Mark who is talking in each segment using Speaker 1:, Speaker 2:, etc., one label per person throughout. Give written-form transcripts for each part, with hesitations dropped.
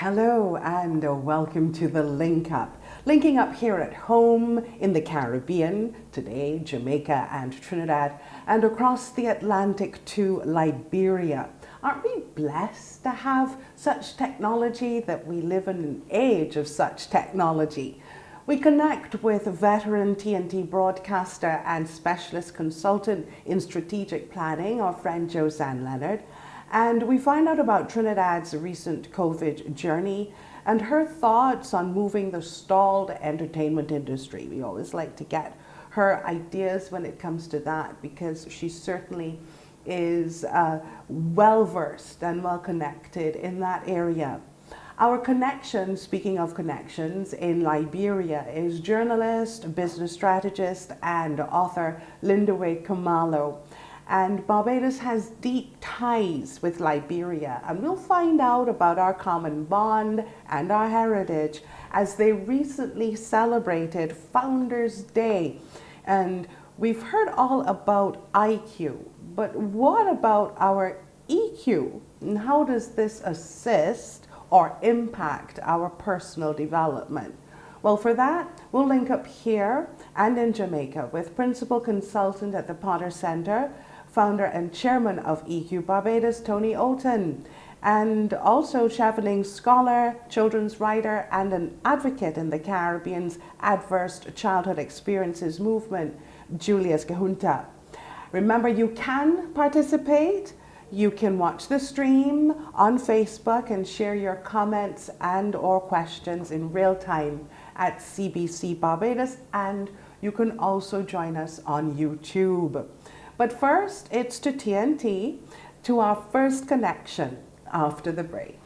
Speaker 1: Hello and welcome to the Link Up. Linking up here at home in the Caribbean, today Jamaica and Trinidad, and across the Atlantic to Liberia. Aren't we blessed to have such technology, that we live in an age of such technology? We connect with veteran TNT broadcaster and specialist consultant in strategic planning, our friend Josanne Leonard, and we find out about Trinidad's recent COVID journey and her thoughts on moving the stalled entertainment industry. We always like to get her ideas when it comes to that, because she certainly is well versed and well connected in that area. Our connection, speaking of connections, in Liberia is journalist, business strategist, and author Lindawe Kumalo. And Barbados has deep ties with Liberia, and we'll find out about our common bond and our heritage as they recently celebrated Founders Day. And we've heard all about IQ, but what about our EQ? And how does this assist or impact our personal development? Well, for that, we'll link up here and in Jamaica with Principal Consultant at the Potter Center, founder and chairman of EQ Barbados, Tony Olton, and also Chevening scholar, children's writer, and an advocate in the Caribbean's adverse childhood experiences movement, Julius Gahunta. Remember, you can participate. You can watch the stream on Facebook and share your comments and or questions in real time at CBC Barbados, and you can also join us on YouTube. But first, it's to TNT, to our first connection after the break.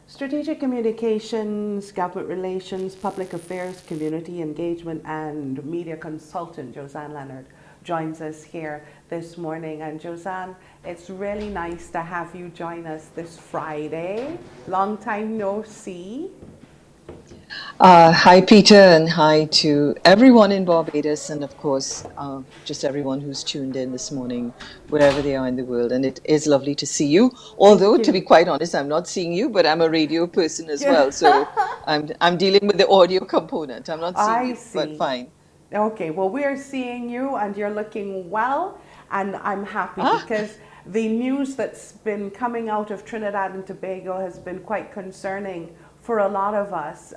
Speaker 1: Strategic communications, government relations, public affairs, community engagement, and media consultant Josanne Leonard joins us here this morning. And Josanne, it's really nice to have you join us this Friday. Long time no see.
Speaker 2: Hi, Peter, and hi to everyone in Barbados, and of course, just everyone who's tuned in this morning, wherever they are in the world. And it is lovely to see you. Although, to be quite honest, I'm not seeing you, but I'm a radio person as well, so I'm dealing with the audio component. I'm not seeing you, but fine.
Speaker 1: Okay, well, we're seeing you, and you're looking well, and I'm happy because the news that's been coming out of Trinidad and Tobago has been quite concerning for a lot of us.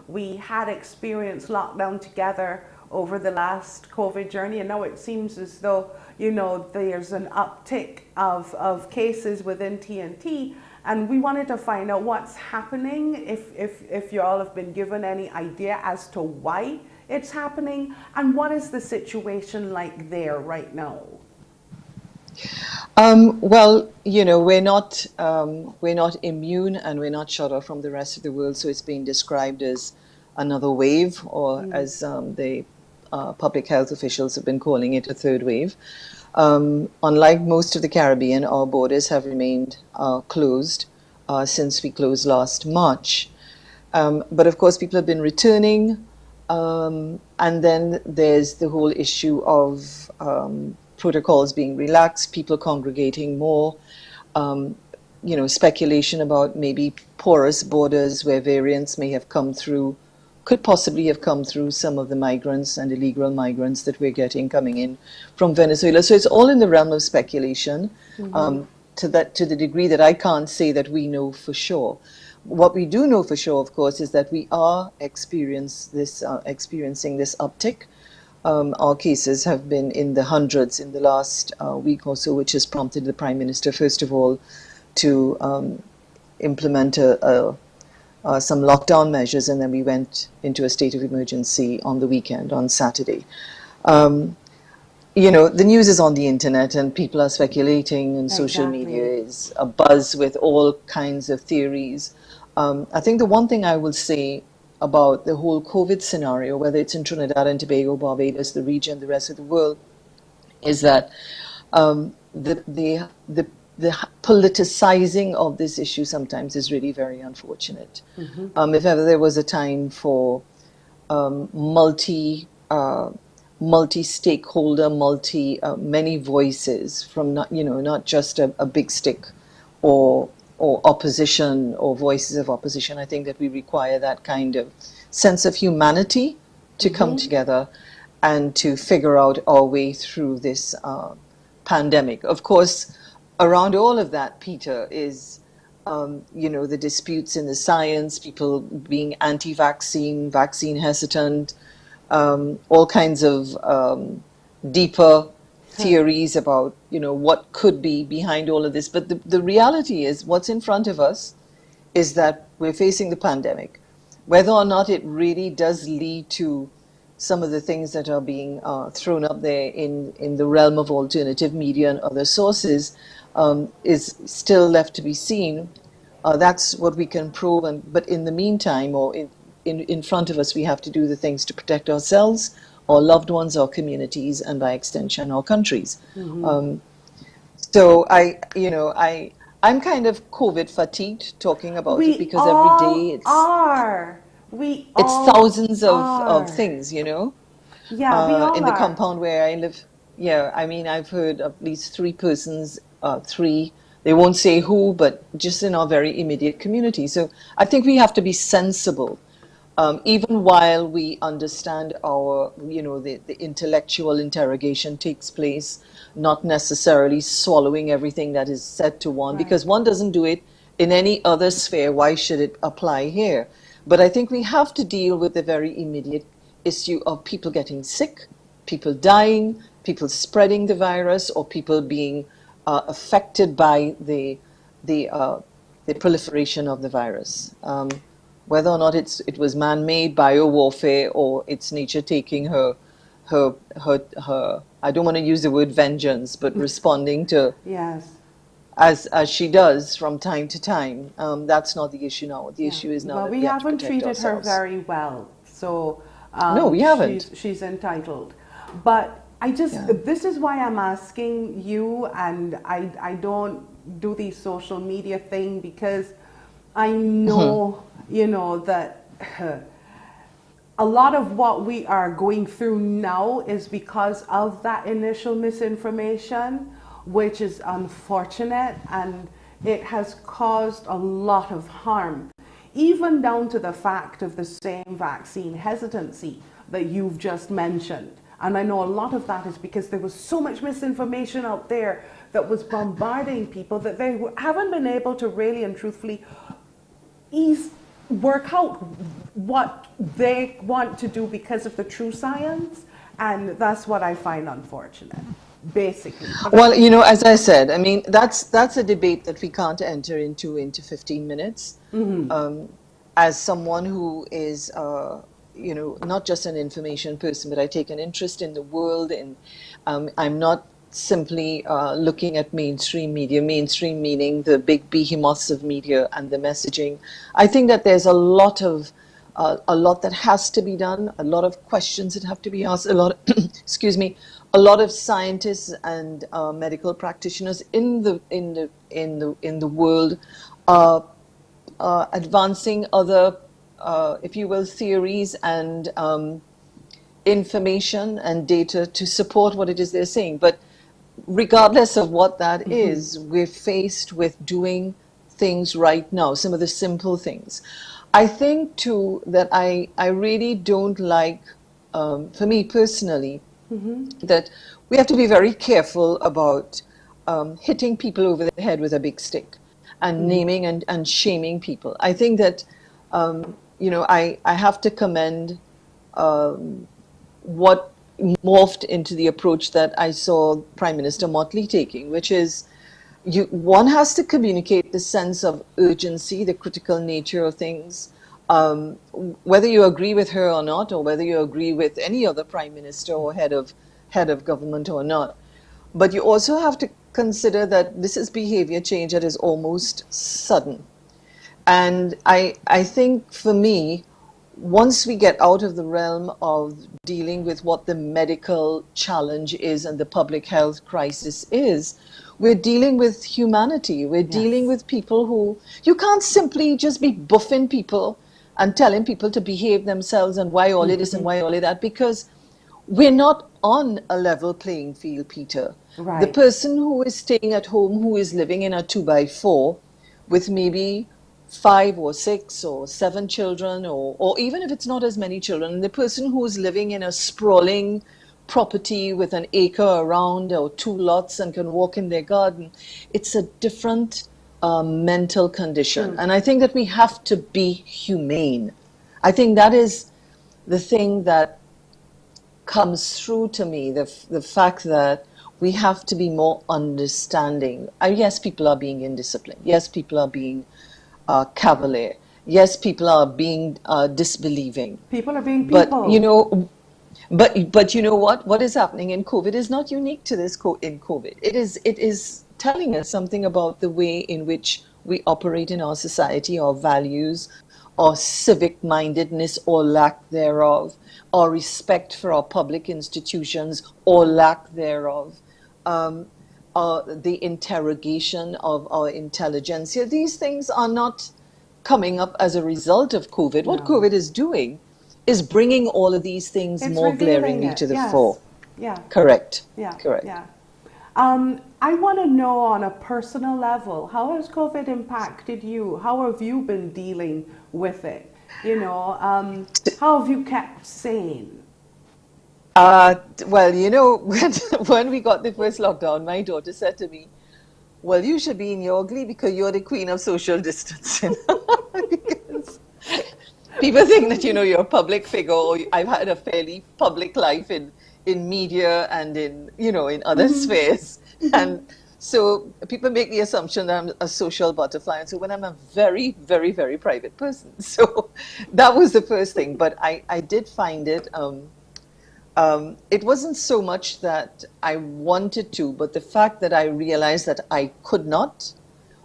Speaker 1: We had experienced lockdown together over the last COVID journey, and now it seems as though, you know, there's an uptick of cases within TNT, and we wanted to find out what's happening, if you all have been given any idea as to why it's happening, and what is the situation like there right now?
Speaker 2: Well, you know, we're not immune, and we're not shut off from the rest of the world. So it's being described as another wave, or as the public health officials have been calling it a third wave. Unlike most of the Caribbean, our borders have remained closed since we closed last March. But of course, people have been returning. And then there's the whole issue of protocols being relaxed, people congregating more, speculation about maybe porous borders where variants may have come through, could possibly have come through some of the migrants and illegal migrants that we're getting coming in from Venezuela. So it's all in the realm of speculation, to the degree that I can't say that we know for sure. What we do know for sure, of course, is that we are experiencing this uptick. Our cases have been in the hundreds in the last week or so, which has prompted the Prime Minister, first of all, to implement some lockdown measures, and then we went into a state of emergency on the weekend, on Saturday. The news is on the internet and people are speculating, and social media is abuzz with all kinds of theories. I think the one thing I will say about the whole COVID scenario, whether it's in Trinidad and Tobago, Barbados, the region, the rest of the world, is that the politicizing of this issue sometimes is really very unfortunate. If ever there was a time for multi-stakeholder, many voices from not just a big stick or opposition or voices of opposition, I think that we require that kind of sense of humanity to come together and to figure out our way through this pandemic. Of course, around all of that, Peter, is the disputes in the science, people being anti-vaccine, vaccine hesitant, all kinds of deeper theories about what could be behind all of this. But the reality is, what's in front of us is that we're facing the pandemic. Whether or not it really does lead to some of the things that are being thrown up there in the realm of alternative media and other sources is still left to be seen. That's what we can probe. But in the meantime, or in front of us, we have to do the things to protect ourselves, our loved ones, our communities, and by extension, our countries. So I'm kind of COVID fatigued talking about it, because every day it's thousands of things,
Speaker 1: Yeah, we all
Speaker 2: in the
Speaker 1: are.
Speaker 2: compound where I live. Yeah, I mean, I've heard at least three persons, they won't say who, but just in our very immediate community. So I think we have to be sensible. Even while we understand the intellectual interrogation takes place, not necessarily swallowing everything that is said to one, because one doesn't do it in any other sphere. Why should it apply here? But I think we have to deal with the very immediate issue of people getting sick, people dying, people spreading the virus, or people being affected by the proliferation of the virus. Whether or not it was man-made biowarfare, or it's nature taking her I don't want to use the word vengeance, but responding to as she does from time to time. That's not the issue now. The issue is now
Speaker 1: well,
Speaker 2: that
Speaker 1: we
Speaker 2: we have to
Speaker 1: haven't
Speaker 2: protect
Speaker 1: treated her
Speaker 2: ourselves.
Speaker 1: very well, so
Speaker 2: No, we haven't.
Speaker 1: She's entitled. But this is why I'm asking you, and I don't do the social media thing, because I know, that a lot of what we are going through now is because of that initial misinformation, which is unfortunate, and it has caused a lot of harm, even down to the fact of the same vaccine hesitancy that you've just mentioned. And I know a lot of that is because there was so much misinformation out there that was bombarding people that they haven't been able to really and truthfully work out what they want to do because of the true science. And that's what I find unfortunate, basically.
Speaker 2: Well, as I said, I mean, that's a debate that we can't enter into 15 minutes. As someone who is, not just an information person, but I take an interest in the world, and I'm not simply looking at mainstream media, mainstream meaning the big behemoths of media and the messaging. I think that there's a lot of a lot that has to be done, a lot of questions that have to be asked, a lot of, excuse me, a lot of scientists and medical practitioners in the world are advancing other, if you will, theories and information and data to support what it is they're saying. But regardless of what that is, we're faced with doing things right now, some of the simple things. I think too that I really don't like, for me personally, that we have to be very careful about hitting people over the head with a big stick and naming and shaming people. I think that, I have to commend what morphed into the approach that I saw Prime Minister Motley taking, which is one has to communicate the sense of urgency, the critical nature of things, whether you agree with her or not, or whether you agree with any other prime minister or head of government or not. But you also have to consider that this is behavior change that is almost sudden. And I think for me, once we get out of the realm of dealing with what the medical challenge is and the public health crisis is, we're dealing with humanity. We're dealing with people who, you can't simply just be buffing people and telling people to behave themselves and why all of this and why all of that, because we're not on a level playing field, Peter.
Speaker 1: Right.
Speaker 2: The person who is staying at home, who is living in a 2x4 with maybe 5 or 6 or 7 children, or even if it's not as many children, the person who is living in a sprawling property with an acre around or 2 lots and can walk in their garden, it's a different mental condition. And I think that we have to be humane. I think that is the thing that comes through to me, the fact that we have to be more understanding. Yes, people are being indisciplined. Yes, people are being cavalier. Yes, people are being disbelieving.
Speaker 1: People are being people.
Speaker 2: But you know what? What is happening in COVID is not unique to this in COVID. It is telling us something about the way in which we operate in our society, our values, our civic mindedness or lack thereof, our respect for our public institutions or lack thereof, the interrogation of our intelligentsia. These things are not coming up as a result of COVID. What COVID is doing is bringing all of these things more glaringly to the fore.
Speaker 1: Yeah.
Speaker 2: Correct.
Speaker 1: Yeah.
Speaker 2: Correct.
Speaker 1: Yeah. I want to know on a personal level, how has COVID impacted you? How have you been dealing with it? How have you kept sane?
Speaker 2: Well, when we got the first lockdown, my daughter said to me, well, you should be in your glee because you're the queen of social distancing. Because people think that, you're a public figure, or I've had a fairly public life in media and in other spheres. And so people make the assumption that I'm a social butterfly. And so when I'm a very, very, very private person. So that was the first thing. But I did find it, it wasn't so much that I wanted to, but the fact that I realized that I could not,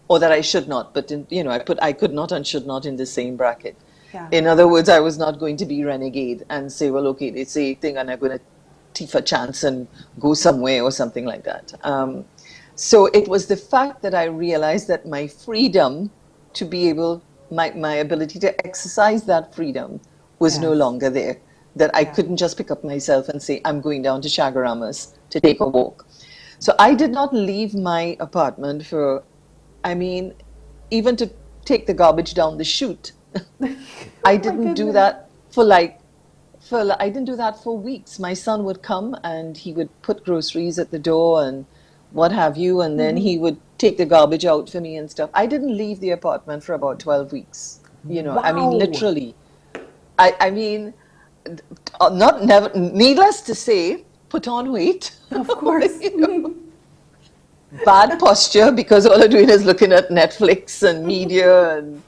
Speaker 2: or that I should not, but I put I could not and should not in the same bracket.
Speaker 1: Yeah.
Speaker 2: In other words, I was not going to be renegade and say, well, okay, it's a thing and I'm going to take a chance and go somewhere or something like that. So it was the fact that I realized that my freedom to be able, my ability to exercise that freedom was no longer there. That I couldn't just pick up myself and say, I'm going down to Chaguaramas to take a walk. So I did not leave my apartment for, even to take the garbage down the chute. I didn't do that I didn't do that for weeks. My son would come and he would put groceries at the door and what have you, and then he would take the garbage out for me and stuff. I didn't leave the apartment for about 12 weeks.
Speaker 1: Wow.
Speaker 2: Literally. Needless to say, put on weight.
Speaker 1: Of course.
Speaker 2: Bad posture because all I'm doing is looking at Netflix and media, and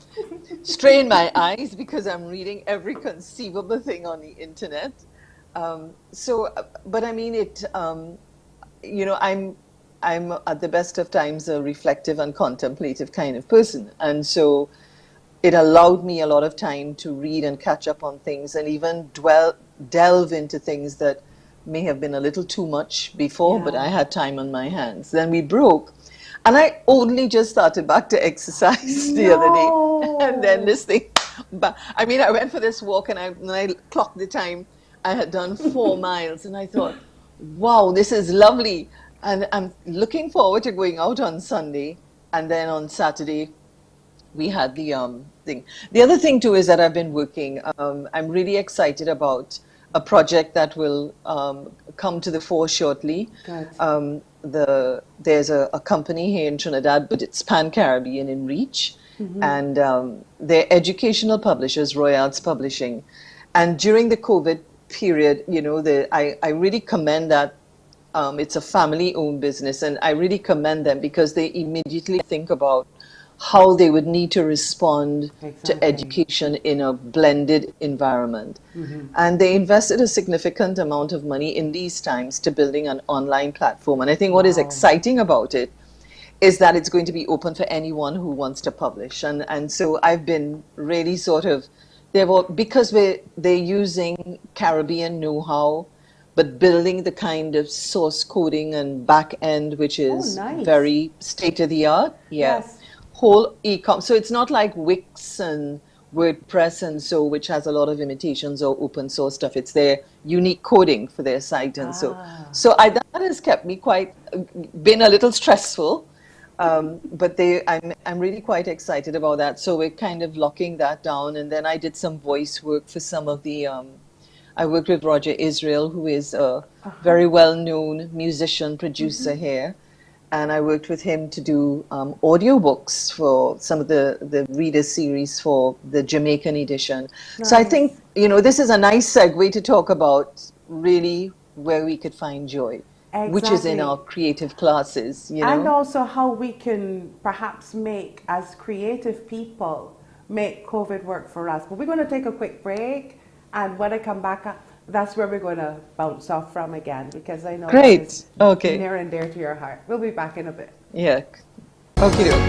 Speaker 2: strain my eyes because I'm reading every conceivable thing on the internet. I'm at the best of times a reflective and contemplative kind of person. And so it allowed me a lot of time to read and catch up on things and even delve into things that may have been a little too much before, but
Speaker 1: Yeah.
Speaker 2: I had time on my hands. Then we broke, and I only just started back to exercise the other day. And then
Speaker 1: No.
Speaker 2: this thing, but I mean, I went for this walk, and when I clocked the time, I had done 4 miles, and I thought, wow, this is lovely. And I'm looking forward to going out on Sunday, and then on Saturday we had the thing. The other thing too is that I've been working. I'm really excited about a project that will come to the fore shortly.
Speaker 1: Good.
Speaker 2: There's a company here in Trinidad, but it's Pan-Caribbean in reach, and they're educational publishers, Royals Publishing. And during the COVID period, I really commend that. It's a family-owned business, and I really commend them because they immediately think about how they would need to respond to
Speaker 1: Exactly.
Speaker 2: education in a blended environment. And they invested a significant amount of money in these times to building an online platform. And I think what is
Speaker 1: Wow.
Speaker 2: exciting about it is that it's going to be open for anyone who wants to publish. And so I've been really sort of, because they're using Caribbean know-how, but building the kind of source coding and back end, which
Speaker 1: Oh,
Speaker 2: is
Speaker 1: nice.
Speaker 2: very state of the art. Yeah.
Speaker 1: Yes.
Speaker 2: Whole e-com. So it's not like Wix and WordPress and so, which has a lot of imitations or open source stuff. It's their unique coding for their site. And so,
Speaker 1: Ah.
Speaker 2: that has kept me been a little stressful. But I'm really quite excited about that. So we're kind of locking that down. And then I did some voice work for some of the, I worked with Roger Israel, who is a
Speaker 1: Uh-huh.
Speaker 2: very well-known musician, producer here. And I worked with him to do audiobooks for some of the reader series for the Jamaican edition. So I think,
Speaker 1: Nice.
Speaker 2: this is a nice segue to talk about really where we could find joy, which is in our
Speaker 1: Exactly.
Speaker 2: creative classes.
Speaker 1: And also how we can perhaps make, as creative people, make COVID work for us. But we're going to take a quick break. And when I come back, that's where we're going to bounce off from again, because I know that is
Speaker 2: Great. Okay.
Speaker 1: near and dear to your heart. We'll be back in a bit.
Speaker 2: Yeah. Okay, doke.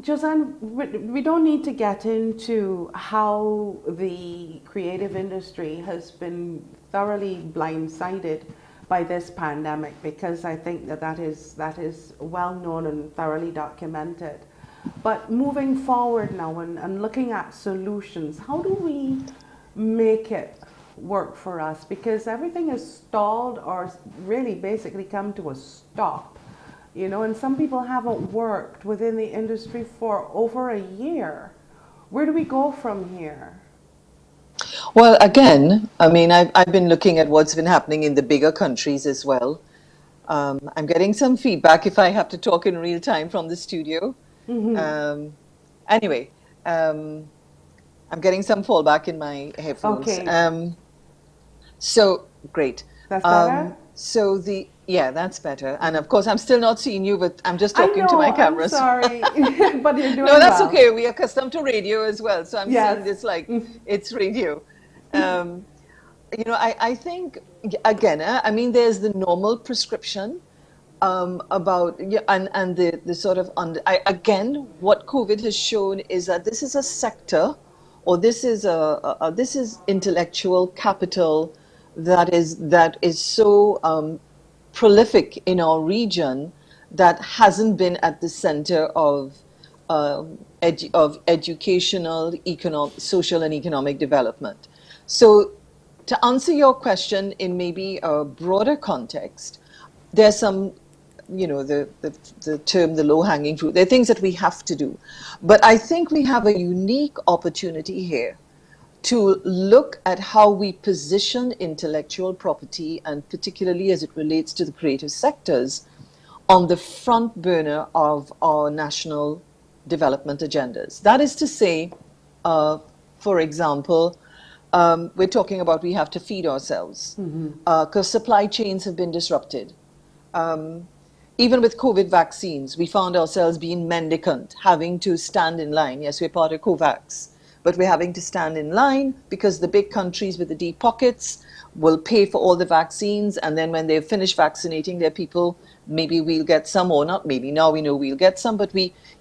Speaker 1: Josanne, we don't need to get into how the creative industry has been thoroughly blindsided by this pandemic, because I think that is well known and thoroughly documented. But moving forward now and looking at solutions, how do we make it work for us? Because everything is stalled or really basically come to a stop. And some people haven't worked within the industry for over a year. Where do we go from here?
Speaker 2: Well, again, I mean, I've been looking at what's been happening in the bigger countries as well. I'm getting some feedback if I have to talk in real time from the studio. Um, anyway, I'm getting some fallback in my headphones.
Speaker 1: Okay,
Speaker 2: So great.
Speaker 1: that's better?
Speaker 2: Yeah, that's better. And of course, I'm still not seeing you, but I'm just
Speaker 1: I
Speaker 2: talking to my
Speaker 1: know, I'm
Speaker 2: cameras.
Speaker 1: sorry, but you're
Speaker 2: No,
Speaker 1: doing
Speaker 2: that's
Speaker 1: well.
Speaker 2: okay. We are accustomed to radio as well. So I'm seeing
Speaker 1: Yes.
Speaker 2: this like it's radio. Um, I think, again, I mean, there's the normal prescription about, yeah, and the sort of, again, what COVID has shown is that this is a sector or this is intellectual capital that is so prolific in our region that hasn't been at the center of educational, social and economic development. So, to answer your question in maybe a broader context, there's some, the term, the low-hanging fruit. There are things that we have to do. But I think we have a unique opportunity here to look at how we position intellectual property, and particularly as it relates to the creative sectors, on the front burner of our national development agendas. That is to say, for example, we're talking about we have to feed ourselves because supply chains have been disrupted. Even with COVID vaccines, we found ourselves being mendicant, having to stand in line. Yes, we're part of COVAX, but we're having to stand in line because the big countries with the deep pockets will pay for all the vaccines, and then when they've finished vaccinating their people, maybe we'll get some, or not maybe, now we know we'll get some, but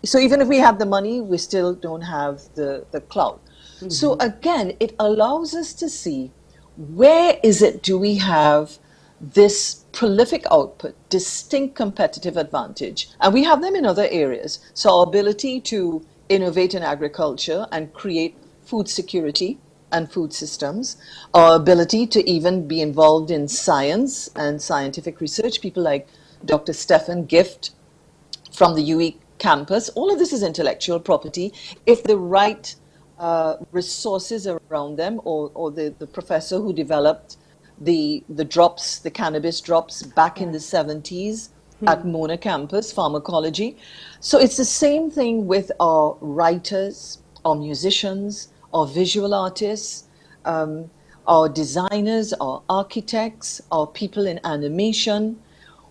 Speaker 2: so even if we have the money, we still don't have the clout. So again, it allows us to see where is it do we have this prolific output, distinct competitive advantage, and we have them in other areas. So our ability to innovate in agriculture and create food security and food systems, our ability to even be involved in science and scientific research, people like Dr. Stefan Gift from the UE campus, all of this is intellectual property if the right resources around them, or the professor who developed the drops, the cannabis drops back in the 70s at Mona campus, pharmacology. So it's the same thing with our writers, our musicians, our visual artists, our designers, our architects, our people in animation.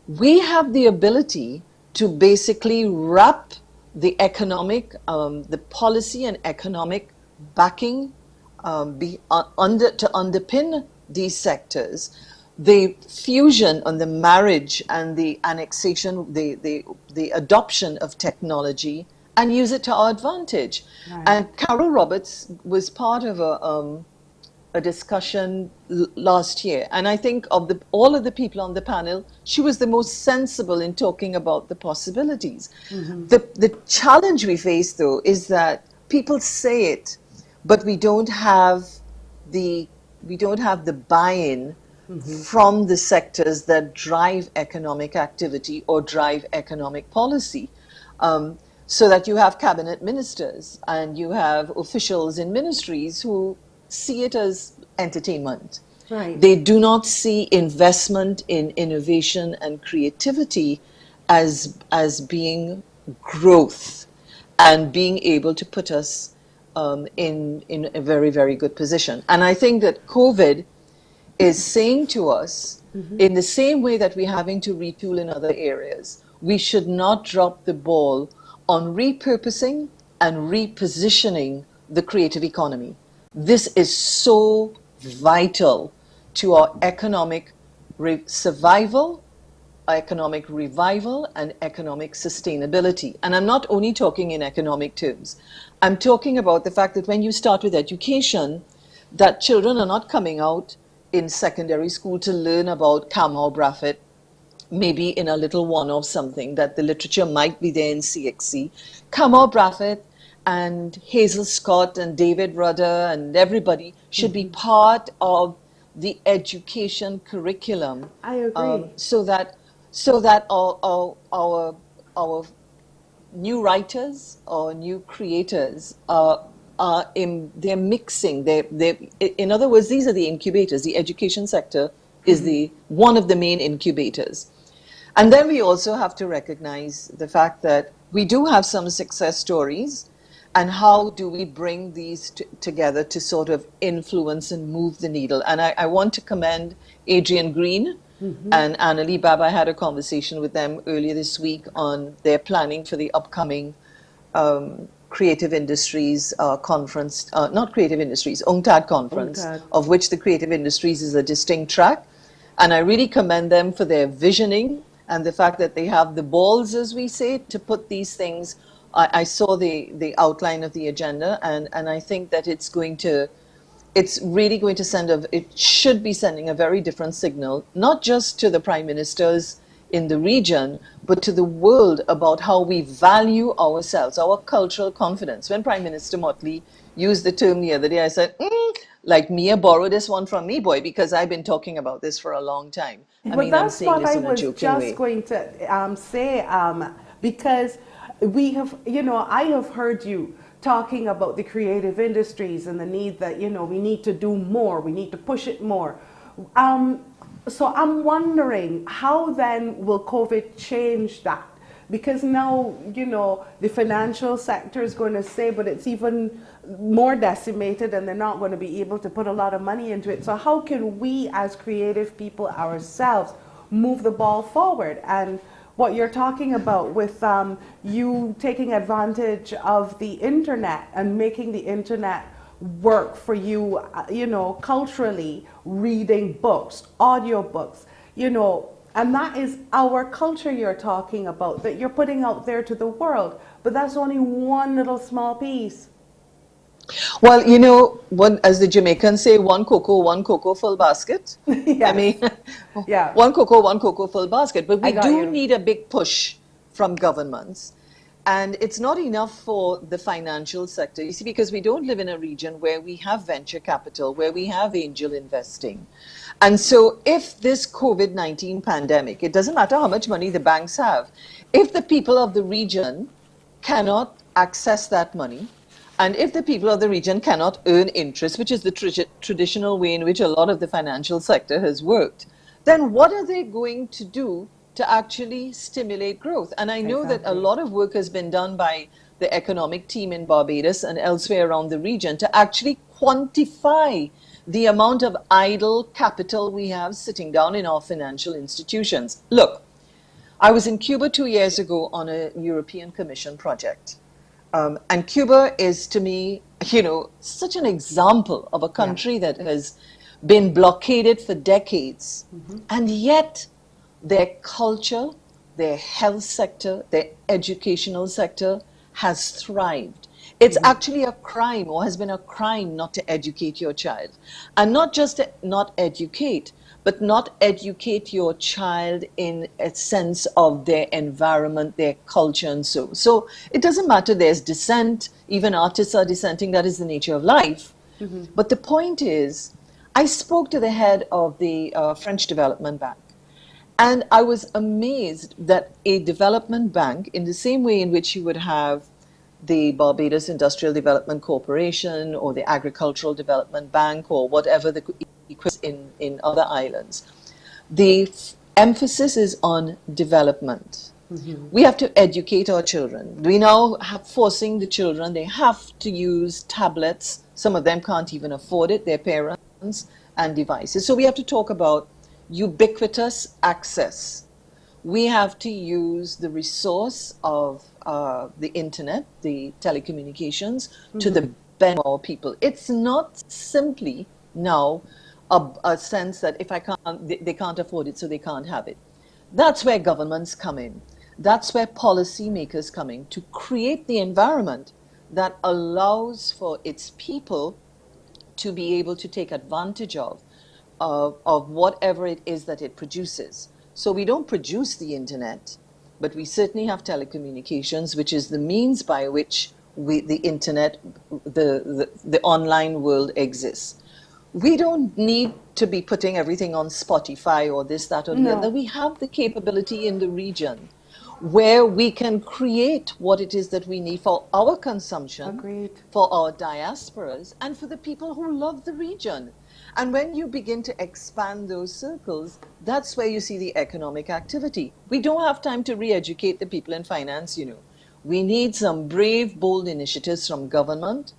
Speaker 2: We have the ability to basically wrap the economic, the policy and economic backing to underpin these sectors, the fusion and the marriage and the annexation, the adoption of technology, and use it to our advantage. Right. And Carol Roberts was part of a discussion last year, and I think of all of the people on the panel, she was the most sensible in talking about the possibilities. The challenge we face, though, is that people say it, but we don't have the buy-in from the sectors that drive economic activity or drive economic policy. So that you have cabinet ministers and you have officials in ministries who see it as entertainment. Right. They do not see investment in innovation and creativity as being growth and being able to put us in a very, very good position. And I think that COVID is saying to us, in the same way that we're having to retool in other areas, we should not drop the ball on repurposing and repositioning the creative economy. This is so vital to our economic survival, economic revival, and economic sustainability. And I'm not only talking in economic terms. I'm talking about the fact that when you start with education, that children are not coming out in secondary school to learn about Kamau Braffett, maybe in a little one-off something, that the literature might be there in CXC. Kamau Braffett and Hazel Scott and David Rudder and everybody should be part of the education curriculum. I agree. So that our new writers or new creators they're mixing. In other words, these are the incubators. The education sector is one of the main incubators. And then we also have to recognize the fact that we do have some success stories, and how do we bring these together to sort of influence and move the needle. And I want to commend Adrian Green and Annalie Bab. I had a conversation with them earlier this week on their planning for the upcoming Creative Industries conference, not Creative Industries, UNCTAD conference, of which the Creative Industries is a distinct track. And I really commend them for their visioning and the fact that they have the balls, as we say, to put these things I saw the outline of the agenda, and I think that it's really going to it should be sending a very different signal, not just to the prime ministers in the region, but to the world about how we value ourselves, our cultural confidence. When Prime Minister Motley used the term the other day, I said, like Mia, borrow this one from me, boy, because I've been talking about this for a long time. I
Speaker 1: But
Speaker 2: mean, I'm
Speaker 1: that's
Speaker 2: saying
Speaker 1: what
Speaker 2: this
Speaker 1: I
Speaker 2: in a
Speaker 1: was
Speaker 2: joking
Speaker 1: just
Speaker 2: way.
Speaker 1: going to say, because we have, I have heard you talking about the creative industries and the need that, we need to do more, we need to push it more. So I'm wondering, how then will COVID change that? Because now, the financial sector is going to say, but it's even more decimated and they're not going to be able to put a lot of money into it. So how can we as creative people ourselves move the ball forward? And what you're talking about with you taking advantage of the internet and making the internet work for you, culturally, reading books, audio books, and that is our culture you're talking about, that you're putting out there to the world. But that's only one little small piece.
Speaker 2: Well, as the Jamaicans say, one cocoa, full basket. I
Speaker 1: Yes.
Speaker 2: mean,
Speaker 1: Yeah.
Speaker 2: one cocoa, full basket. But
Speaker 1: I
Speaker 2: we
Speaker 1: got
Speaker 2: do
Speaker 1: you.
Speaker 2: need a big push from governments. And it's not enough for the financial sector. You see, because we don't live in a region where we have venture capital, where we have angel investing. And so if this COVID-19 pandemic, it doesn't matter how much money the banks have, if the people of the region cannot access that money, and if the people of the region cannot earn interest, which is the traditional way in which a lot of the financial sector has worked, then what are they going to do to actually stimulate growth? And I know that a
Speaker 1: Exactly.
Speaker 2: lot of work has been done by the economic team in Barbados and elsewhere around the region to actually quantify the amount of idle capital we have sitting down in our financial institutions. Look, I was in Cuba 2 years ago on a European Commission project. And Cuba is, to me, such an example of a
Speaker 1: Yeah.
Speaker 2: country that has been blockaded for decades. And yet, their culture, their health sector, their educational sector has thrived. It's actually a crime, or has been a crime, not to educate your child. And not just to not educate, but not educate your child in a sense of their environment, their culture, and so. So it doesn't matter, there's dissent, even artists are dissenting, that is the nature of life. But the point is, I spoke to the head of the French Development Bank. And I was amazed that a development bank, in the same way in which you would have the Barbados Industrial Development Corporation or the Agricultural Development Bank or whatever the equivalent in other islands, the emphasis is on development. We have to educate our children. We now have forcing the children, they have to use tablets. Some of them can't even afford it, their parents, and devices. So we have to talk about ubiquitous access. We have to use the resource of the internet, the telecommunications, to the benefit of our people. It's not simply now a sense that if I can't, they can't afford it, so they can't have it. That's where governments come in. That's where policymakers come in to create the environment that allows for its people to be able to take advantage of whatever it is that it produces. So we don't produce the internet, but we certainly have telecommunications, which is the means by which the internet, the online world exists. We don't need to be putting everything on Spotify or this, that, or the other.
Speaker 1: No.
Speaker 2: We have the capability in the region where we can create what it is that we need for our consumption,
Speaker 1: Agreed.
Speaker 2: for our diasporas, and for the people who love the region. And when you begin to expand those circles, that's where you see the economic activity. We don't have time to re-educate the people in finance, We need some brave, bold initiatives from government.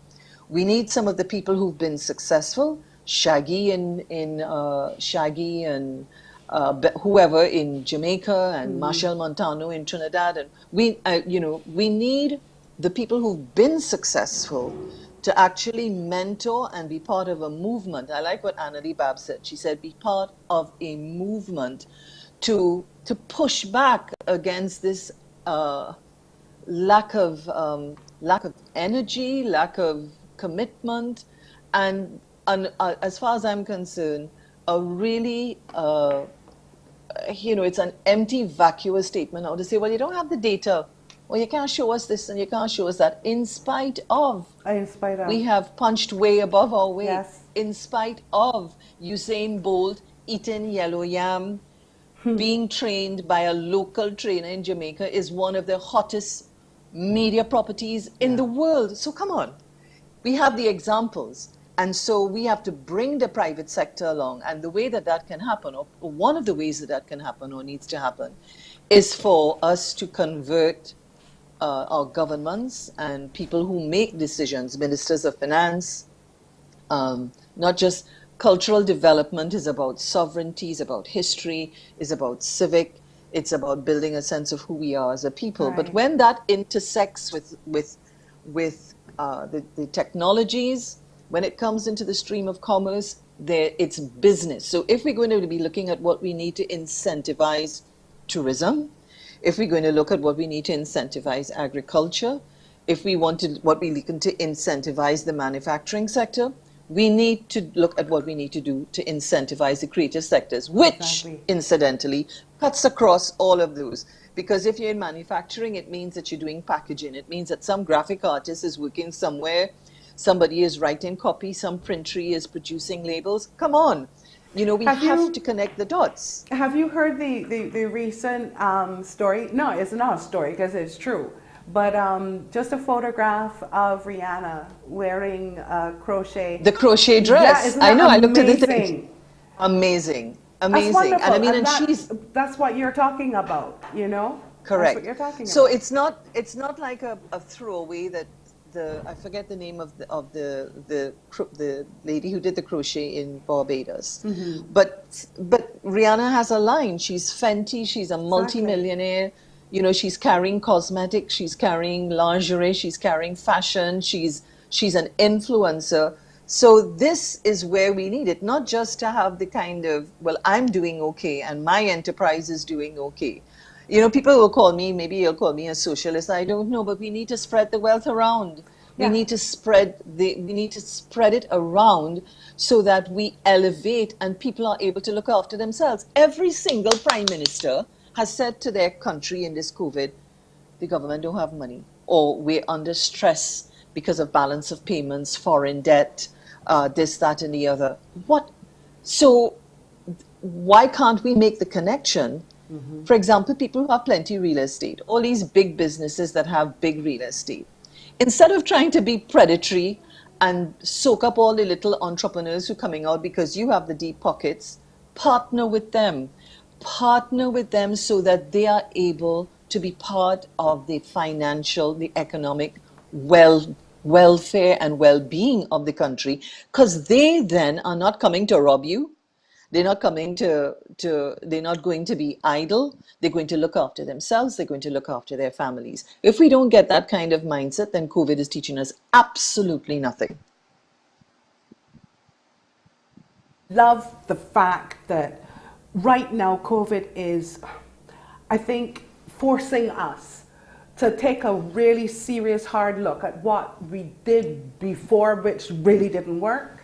Speaker 2: We need some of the people who've been successful, Shaggy Shaggy and whoever in Jamaica and Marshall Montano in Trinidad, and we need the people who've been successful to actually mentor and be part of a movement. I like what Annalie Bab said. She said, be part of a movement to push back against this lack of energy, lack of commitment, and as far as I'm concerned, a really it's an empty, vacuous statement now to say, well, you don't have the data, or you can't show us this and you can't show us that, in spite of
Speaker 1: In spite of.
Speaker 2: we have punched way above our weight,
Speaker 1: Yes.
Speaker 2: in spite of Usain Bolt eating yellow yam, being trained by a local trainer in Jamaica, is one of the hottest media properties in the world. So come on, we have the examples. And so we have to bring the private sector along. And the way that that can happen, or one of the ways that that can happen or needs to happen, is for us to convert our governments and people who make decisions, ministers of finance, not just cultural development is about sovereignty, is about history, is about civic, it's about building a sense of who we are as a people.
Speaker 1: Right.
Speaker 2: But when that intersects with the technologies, when it comes into the stream of commerce, it's business. So if we're going to be looking at what we need to incentivize tourism, if we're going to look at what we need to incentivize agriculture, if we want to incentivize the manufacturing sector, we need to look at what we need to do to incentivize the creative sectors, which incidentally cuts across all of those. Because if you're in manufacturing, it means that you're doing packaging. It means that some graphic artist is working somewhere, somebody is writing copy, some printery is producing labels. Come on. We have to connect the dots.
Speaker 1: Have you heard the recent story? No, it's not a story because it's true. But just a photograph of Rihanna wearing crochet.
Speaker 2: The crochet dress.
Speaker 1: Yeah,
Speaker 2: I know,
Speaker 1: amazing?
Speaker 2: I looked at the thing. Amazing.
Speaker 1: That's wonderful.
Speaker 2: And I mean,
Speaker 1: and that's what you're talking about,
Speaker 2: Correct.
Speaker 1: That's what you're talking
Speaker 2: so
Speaker 1: about.
Speaker 2: it's not like a throwaway that I forget the name of the lady who did the crochet in Barbados.
Speaker 1: Mm-hmm.
Speaker 2: But Rihanna has a line. She's Fenty. She's a multimillionaire. She's carrying cosmetics. She's carrying lingerie. She's carrying fashion. She's an influencer. So this is where we need it, not just to have the kind of, well, I'm doing okay and my enterprise is doing okay. People will call me, maybe you'll call me a socialist, I don't know, but we need to spread the wealth around.
Speaker 1: Yeah.
Speaker 2: We need to spread it around so that we elevate and people are able to look after themselves. Every single prime minister has said to their country in this COVID, the government don't have money, or we're under stress because of balance of payments, foreign debt, this, that, and the other. So why can't we make the connection? Mm-hmm. For example, people who have plenty real estate, all these big businesses that have big real estate, instead of trying to be predatory and soak up all the little entrepreneurs who are coming out because you have the deep pockets, partner with them so that they are able to be part of the financial, the economic welfare and well-being of the country, because they then are not coming to rob you. They're not coming they're not going to be idle. They're going to look after themselves. They're going to look after their families. If we don't get that kind of mindset, then COVID is teaching us absolutely nothing.
Speaker 1: Love the fact that right now COVID is, I think, forcing us to take a really serious hard look at what we did before, which really didn't work.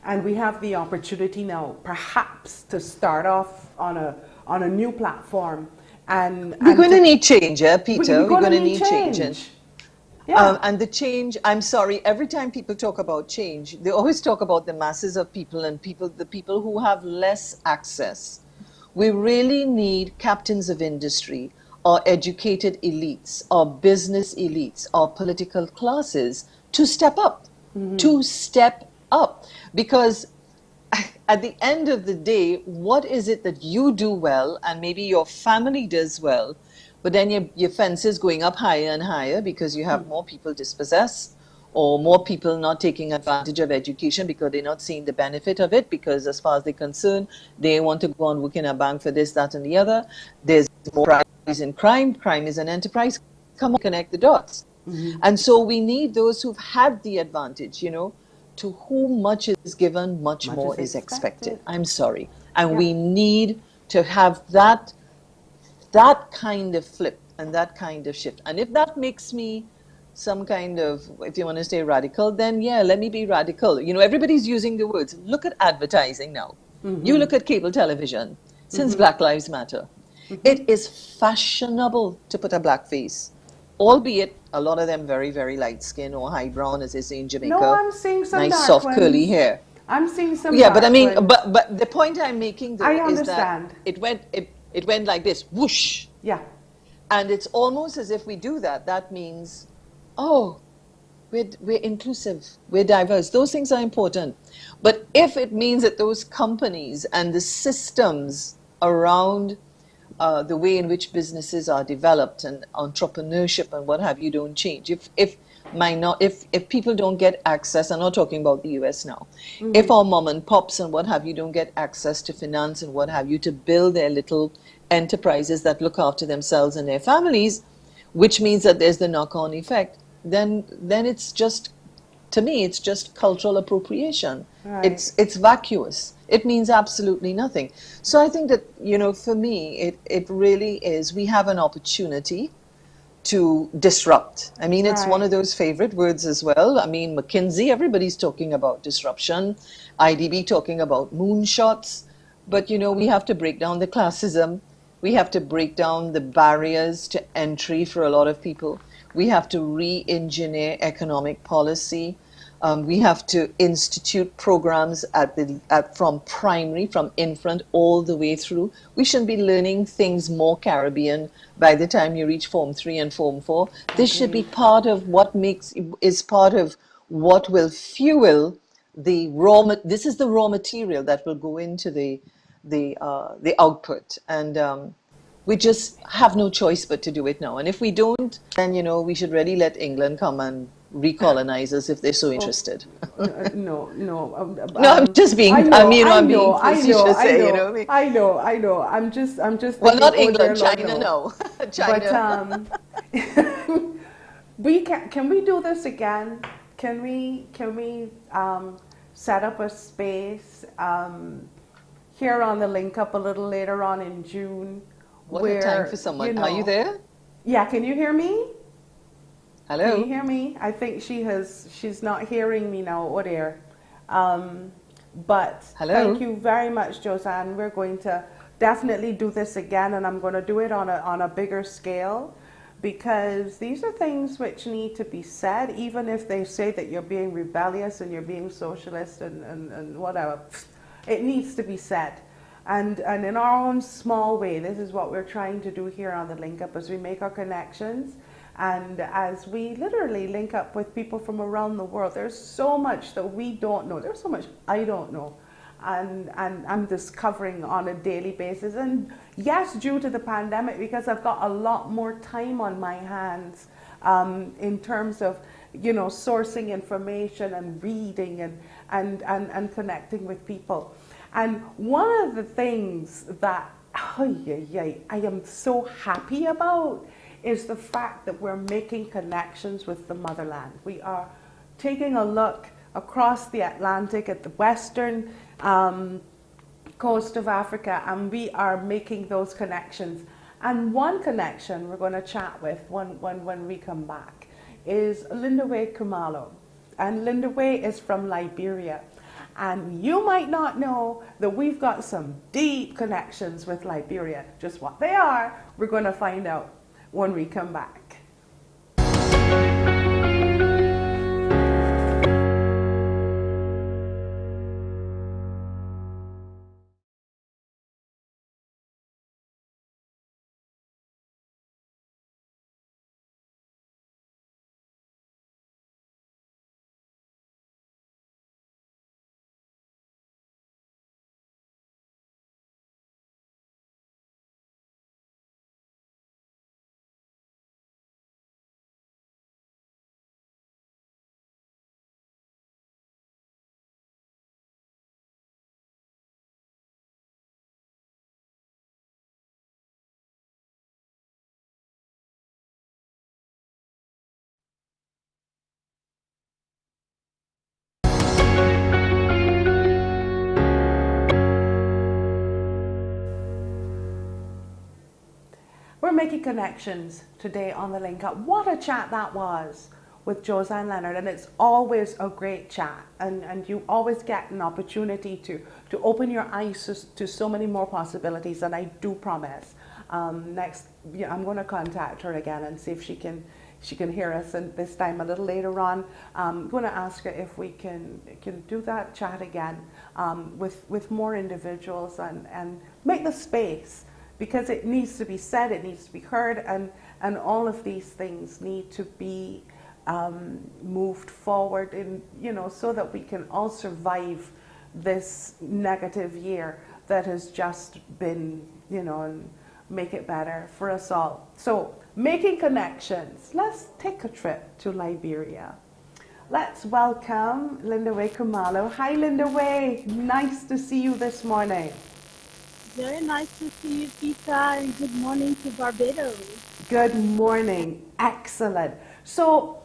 Speaker 1: And we have the opportunity now, perhaps, to start off on a new platform. And
Speaker 2: we're going to need change, Peter.
Speaker 1: We're going to need change.
Speaker 2: Yeah. And the change, I'm sorry, every time people talk about change, they always talk about the masses of people and the people who have less access. We really need captains of industry, or educated elites, or business elites, or political classes to step up, because at the end of the day, what is it that you do well and maybe your family does well, but then your fence is going up higher and higher because you have more people dispossessed, or more people not taking advantage of education because they're not seeing the benefit of it, because as far as they're concerned, they want to go and work in a bank for this, that, and the other. There's more rise in crime. Crime is an enterprise. Come on, connect the dots. Mm-hmm. And so we need those who've had the advantage, to whom much is given, much more is expected. I'm sorry. And we need to have that kind of flip and that kind of shift. And if that makes me some kind of, if you want to say radical, then yeah, let me be radical. You know, everybody's using the words. Look at advertising now. You look at cable television since Black Lives Matter. It is fashionable to put a black face, albeit a lot of them very, very light skin or high brown, as they say in
Speaker 1: No,
Speaker 2: Jamaica,
Speaker 1: I'm seeing some
Speaker 2: nice
Speaker 1: dark
Speaker 2: soft curly
Speaker 1: ones.
Speaker 2: hair.
Speaker 1: I'm seeing some
Speaker 2: Yeah, but I
Speaker 1: dark
Speaker 2: mean,
Speaker 1: ones.
Speaker 2: but the point I'm making
Speaker 1: I
Speaker 2: though is that
Speaker 1: understand.
Speaker 2: it went like this, whoosh,
Speaker 1: Yeah.
Speaker 2: and it's almost as if we do that. That means, oh, we're inclusive, we're diverse. Those things are important. But if it means that those companies and the systems around the way in which businesses are developed and entrepreneurship and what have you don't change, if people don't get access, I'm not talking about the US now, if our mom and pops and what have you don't get access to finance and what have you to build their little enterprises that look after themselves and their families, which means that there's the knock-on effect, then it's just, to me, it's just cultural appropriation.
Speaker 1: Right.
Speaker 2: It's vacuous. It means absolutely nothing. So I think that, you know, for me, it really is, we have an opportunity to disrupt. I mean, it's one
Speaker 1: Right.
Speaker 2: of those favorite words as well. I mean, McKinsey, everybody's talking about disruption, IDB talking about moonshots, but you know, we have to break down the classism. We have to break down the barriers to entry for a lot of people. We have to re-engineer economic policy. We have to institute programs from primary, from infant all the way through. We should be learning things more Caribbean by the time you reach Form 3 and Form 4. This should be
Speaker 1: Agreed.
Speaker 2: part of is part of what will fuel this is the raw material that will go into the output. And we just have no choice but to do it now. And if we don't, then, you know, we should really let England come and recolonize us if they're so
Speaker 1: Oh,
Speaker 2: interested.
Speaker 1: no, no.
Speaker 2: No, I'm just
Speaker 1: I
Speaker 2: being,
Speaker 1: know,
Speaker 2: you know,
Speaker 1: I
Speaker 2: I'm being
Speaker 1: know, I know,
Speaker 2: facetious
Speaker 1: I
Speaker 2: here, you know
Speaker 1: know,
Speaker 2: what I mean?
Speaker 1: I know, I know. I'm just
Speaker 2: Well,
Speaker 1: thinking,
Speaker 2: not
Speaker 1: oh dear
Speaker 2: England,
Speaker 1: Lord,
Speaker 2: China,
Speaker 1: no.
Speaker 2: no.
Speaker 1: But
Speaker 2: China.
Speaker 1: we can we do this again? Can we set up a space here on the link up a little later on in June,
Speaker 2: What a time for
Speaker 1: where
Speaker 2: someone. Are you there?
Speaker 1: yeah, can you hear me? Can you
Speaker 2: Hello?
Speaker 1: hear me? I think she's not hearing me now, or there. Um, but thank
Speaker 2: Hello?
Speaker 1: you very much, Josanne. We're going to definitely do this again, and I'm going to do it on a bigger scale, because these are things which need to be said, even if they say that you're being rebellious and you're being socialist and whatever. It needs to be said. And in our own small way, this is what we're trying to do here on the Link Up as we make our connections. And as we literally link up with people from around the world, there's so much that we don't know. There's so much I don't know. And I'm discovering on a daily basis. And yes, due to the pandemic, because I've got a lot more time on my hands in terms of, you know, sourcing information and reading and connecting with people. And one of the things that I am so happy about is the fact that we're making connections with the motherland. We are taking a look across the Atlantic at the western coast of Africa, and we are making those connections. And one connection we're going to chat with when we come back is Lindawe Kumalo. And Lindawe is from Liberia. And you might not know that we've got some deep connections with Liberia. Just what they are, we're going to find out when we come back. making connections today on the Link Up. What a chat that was with Josanne Leonard, and it's always a great chat, and you always get an opportunity to open your eyes to so many more possibilities, and I do promise next, I'm going to contact her again and see if she can hear us, and this time a little later on I'm going to ask her if we can do that chat again with more individuals and make the space, because it needs to be said, it needs to be heard, and all of these things need to be moved forward in, so that we can all survive this negative year that has just been, and make it better for us all. So, making connections. Let's take a trip to Liberia. Let's welcome Linda Way Kumalo. Hi, Linda Way. Nice to see you this morning.
Speaker 3: Very nice to see you, Peter, and good morning to Barbados.
Speaker 1: Good morning. Excellent. So,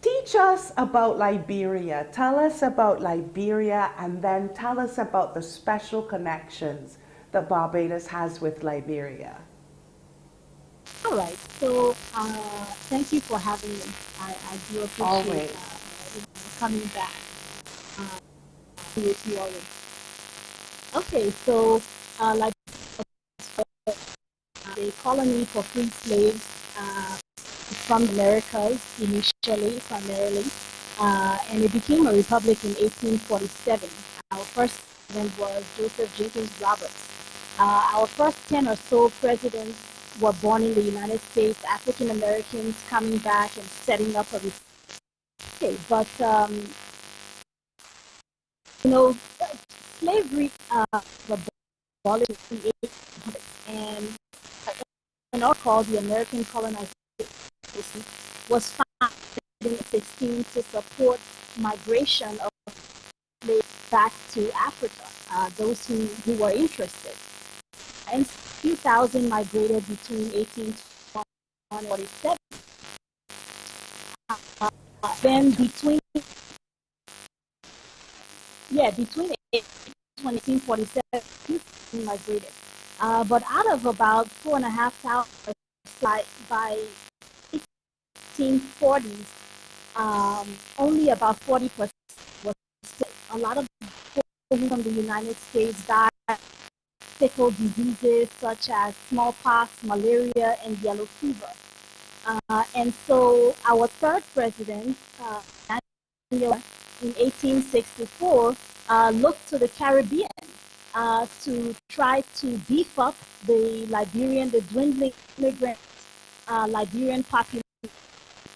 Speaker 1: teach us about Liberia. Tell us about Liberia, and then tell us about the special connections that Barbados has with Liberia.
Speaker 3: All right. So, thank you for having me. I do appreciate coming back with you already. Okay, so Liberia was a colony for free slaves from the Americas initially, primarily, and it became a republic in 1847. Our first president was Joseph Jenkins Roberts. Our first 10 or so presidents were born in the United States, African Americans coming back and setting up a republic. Okay, but slavery was abolished in 1800, and all called the American colonization was founded in 16 to support migration of slaves back to Africa, those who were interested. And 2,000 migrated between 1821 and 1847. Then between 1847 migrated. But out of about 4,500 by 1840s, only about 40% was still. A lot of people from the United States died of sickle diseases such as smallpox, malaria, and yellow fever. And so our third president, Daniel, in 1864, looked to the Caribbean to try to beef up the dwindling immigrant Liberian population.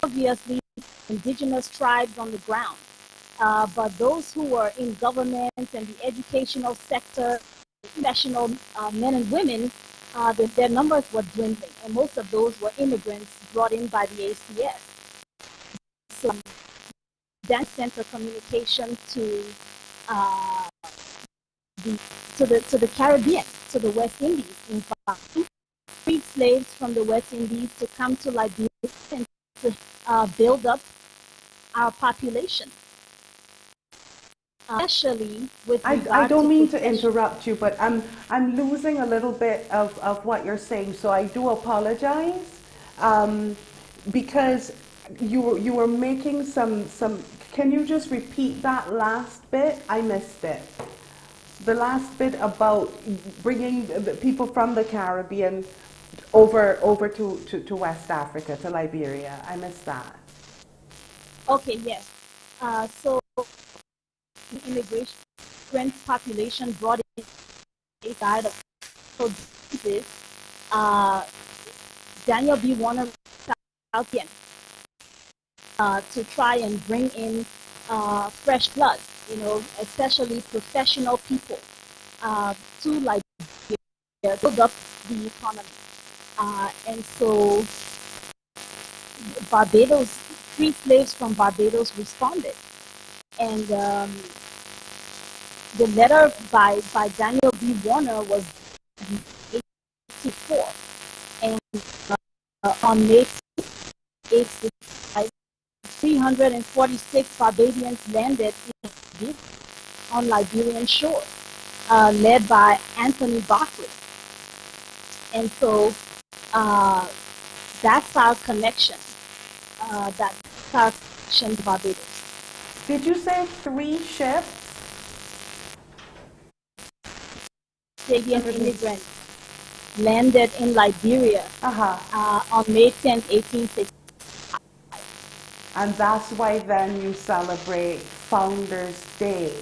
Speaker 3: Obviously, indigenous tribes on the ground, but those who were in government and the educational sector, professional men and women, their numbers were dwindling, and most of those were immigrants brought in by the ACS. So that sent a communication to the Caribbean, to the West Indies, inviting freed slaves from the West Indies to come to Liberia and to build up our population. Especially with
Speaker 1: I don't mean to interrupt you, but I'm losing a little bit of what you're saying, so I do apologize, because you were making some. Can you just repeat that last bit? I missed it. The last bit about bringing the people from the Caribbean over to West Africa, to Liberia. I missed that.
Speaker 3: Okay, yes. So the immigrant population brought in a side of diseases. Daniel B. Warner out again to try and bring in fresh blood, especially professional people to Liberia, build up the economy. And so Barbados, free slaves from Barbados responded. And the letter by Daniel B. Warner was 1884. And on May 8th, 346 Barbadians landed on Liberian shores, led by Anthony Barclay. And so uh, that's our connection. That's our connection to Barbados.
Speaker 1: Did you say 3 ships?
Speaker 3: Canadian immigrants landed in Liberia
Speaker 1: Uh-huh.
Speaker 3: on May 10th, 1860.
Speaker 1: And that's why then you celebrate Founders Day.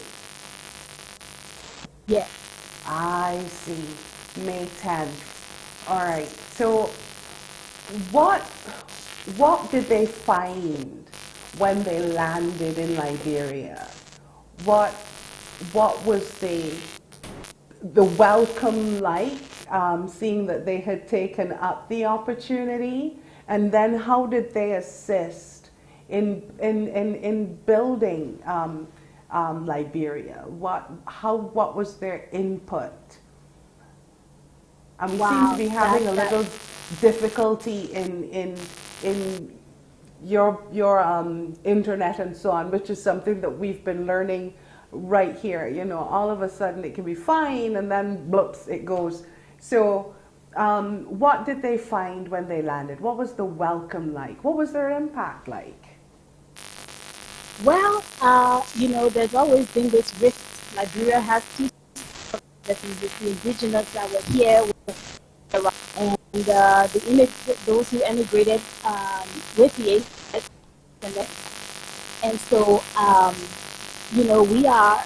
Speaker 3: Yes.
Speaker 1: I see. May 10th. All right. So what what did they find when they landed in Liberia? What what was the welcome like, seeing that they had taken up the opportunity, and then how did they assist in building Liberia? What was their input? And we seem to
Speaker 3: Wow.
Speaker 1: be having a little difficulty in your internet and so on, which is something that we've been learning right here. You know, all of a sudden it can be fine, and then bloops, it goes. So, what did they find when they landed? What was the welcome like? What was their impact like?
Speaker 3: Well, there's always been this rift. Liberia has two that is with the indigenous that were here, and those who emigrated with the ACS. And so, we are,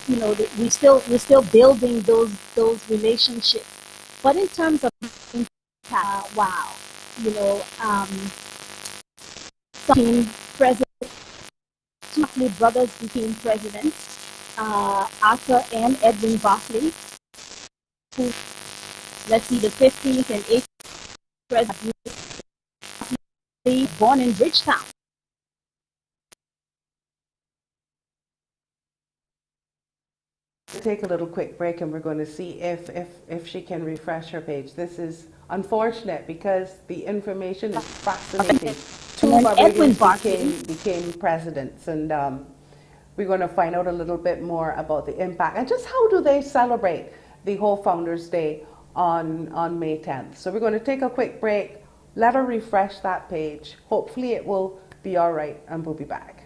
Speaker 3: we're still building those relationships. But in terms of impact, wow, you know, some president, two Barclay brothers became presidents, Arthur and Edwin Barclay, who, let's see, the 15th and 18th president, born in Bridgetown.
Speaker 1: Take a little quick break, and we're going to see if she can refresh her page. This is unfortunate because the information is fascinating. Two
Speaker 3: Edwin
Speaker 1: Barbadians
Speaker 3: Barclay
Speaker 1: became presidents, and we're going to find out a little bit more about the impact and just how do they celebrate the whole Founders Day on May 10th. So we're going to take a quick break. Let her refresh that page. Hopefully it will be all right, and we'll be back.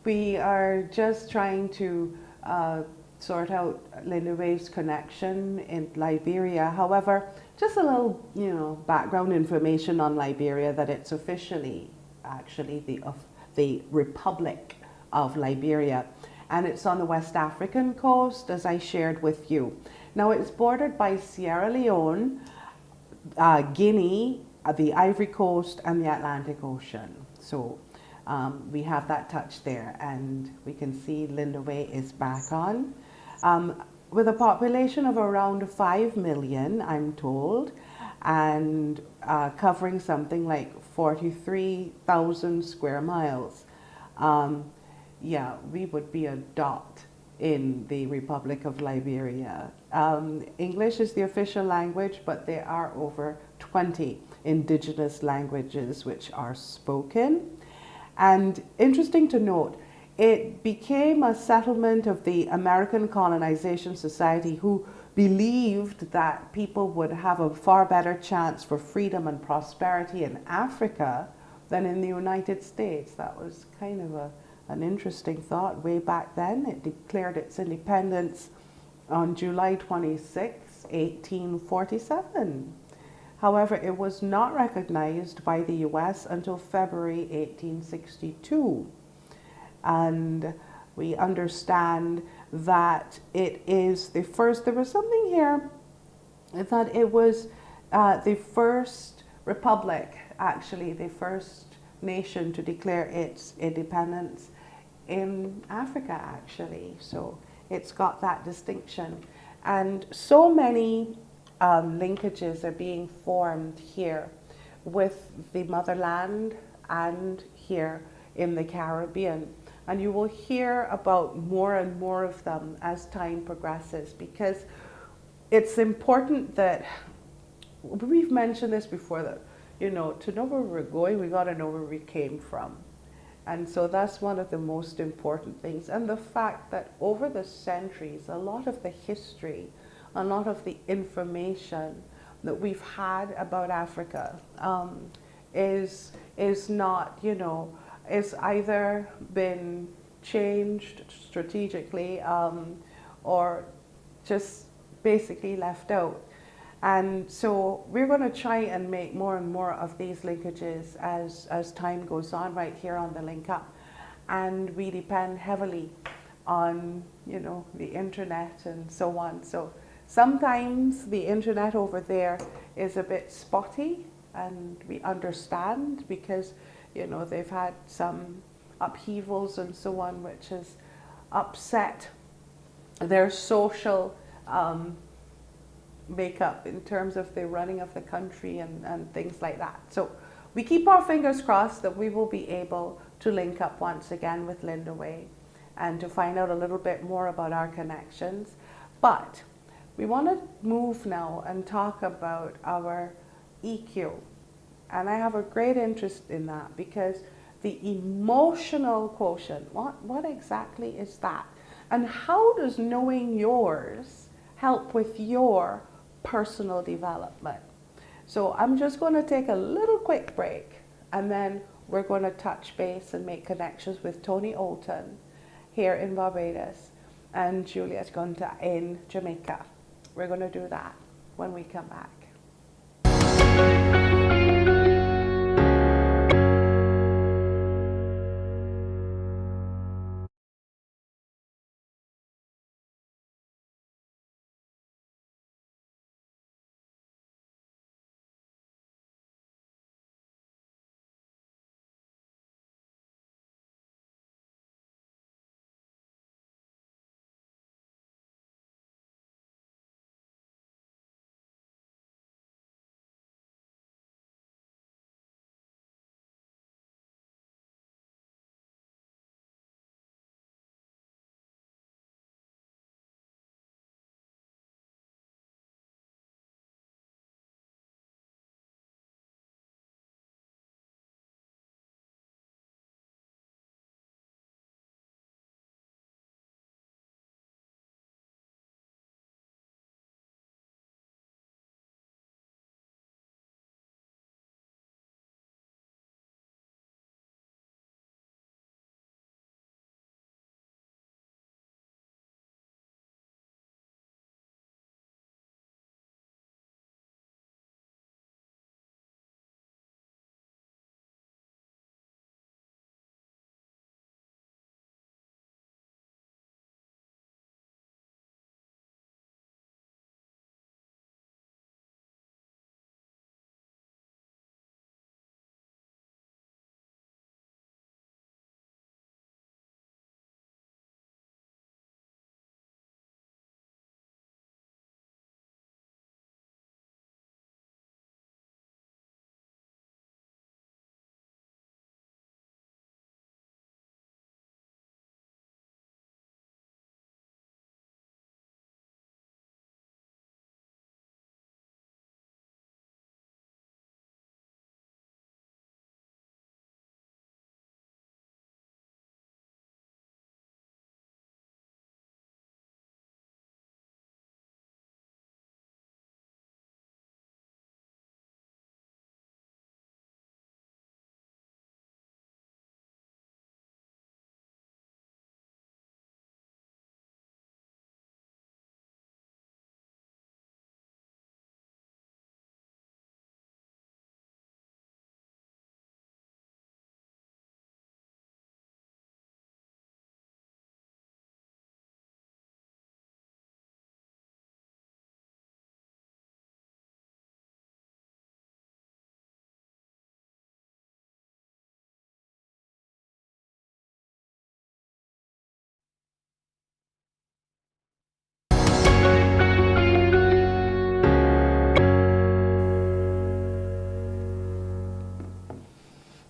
Speaker 1: we are just trying to sort out Lindawave's connection in Liberia. However, just a little, background information on Liberia, that it's officially actually the Republic of Liberia, and it's on the West African coast, as I shared with you. Now, it's bordered by Sierra Leone, Guinea, the Ivory Coast, and the Atlantic Ocean. So we have that touch there, and we can see Lindawe is back on. With a population of around 5 million, I'm told, and covering something like 43,000 square miles. Yeah, we would be a dot in the Republic of Liberia. English is the official language, but there are over 20 indigenous languages which are spoken. And interesting to note, it became a settlement of the American Colonization Society, who believed that people would have a far better chance for freedom and prosperity in Africa than in the United States. That was kind of an interesting thought way back then. It declared its independence on July 26, 1847. However, it was not recognized by the US until February 1862. And we understand that it is the first, there was something here, that it was the first republic, actually the first nation to declare its independence in Africa, actually. So it's got that distinction. And so many linkages are being formed here with the motherland and here in the Caribbean. And you will hear about more and more of them as time progresses, because it's important that, we've mentioned this before, that, to know where we're going, we got to know where we came from. And so that's one of the most important things. And the fact that over the centuries, a lot of the history, a lot of the information that we've had about Africa is not, it's either been changed strategically or just basically left out. And so we're going to try and make more and more of these linkages as time goes on right here on the Link Up. And we depend heavily on, the internet and so on. So sometimes the internet over there is a bit spotty, and we understand because, they've had some upheavals and so on, which has upset their social makeup in terms of the running of the country and things like that. So we keep our fingers crossed that we will be able to link up once again with Lindawe and to find out a little bit more about our connections. But we want to move now and talk about our EQ. And I have a great interest in that, because the emotional quotient, what exactly is that? And how does knowing yours help with your personal development? So I'm just going to take a little quick break, and then we're going to touch base and make connections with Tony Olton here in Barbados and Juliet Gunta in Jamaica. We're going to do that when we come back.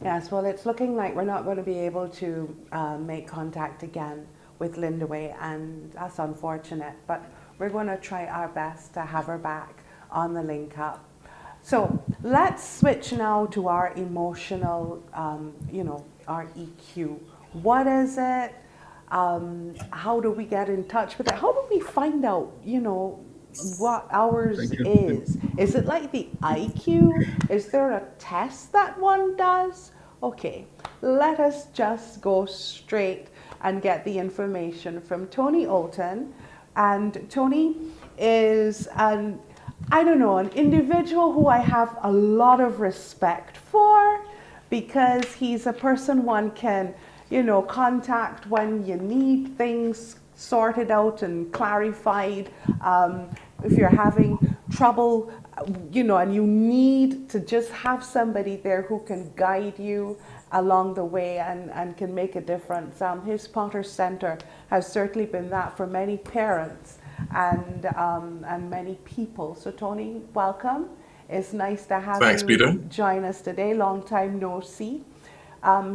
Speaker 1: Yes, well, it's looking like we're not going to be able to make contact again with Lindaway, and that's unfortunate, but we're going to try our best to have her back on the link up. So let's switch now to our emotional, our EQ. What is it? How do we get in touch with it? How do we find out, what ours is? Is it like the IQ? Is there a test that one does? Okay, let us just go straight and get the information from Tony Olton. And Tony is an individual who I have a lot of respect for, because he's a person one can, contact when you need things sorted out and clarified. If you're having trouble, and you need to just have somebody there who can guide you along the way and can make a difference. His Potter Center has certainly been that for many parents and many people. So Tony, welcome. It's nice to have you
Speaker 4: Peter.
Speaker 1: Join us today. Long time no see.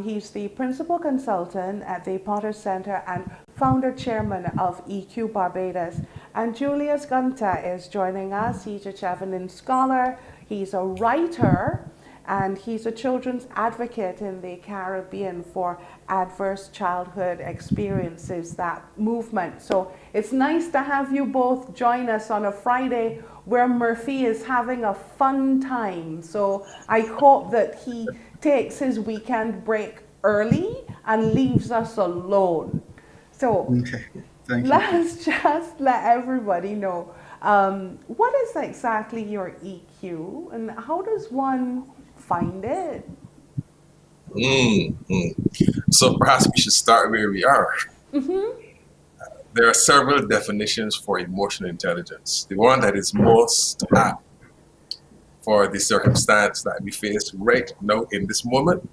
Speaker 1: He's the principal consultant at the Potter Center and founder chairman of EQ Barbados. And Julius Gunter is joining us. He's a Chevening scholar. He's a writer, and he's a children's advocate in the Caribbean for adverse childhood experiences, that movement. So it's nice to have you both join us on a Friday where Murphy is having a fun time. So I hope that he takes his weekend break early and leaves us alone. So
Speaker 4: okay. Thank you.
Speaker 1: Let's just let everybody know, what is exactly your EQ and how does one find it?
Speaker 4: So perhaps we should start where we are. There are several definitions for emotional intelligence. The one that is most apt for the circumstance that we face right now in this moment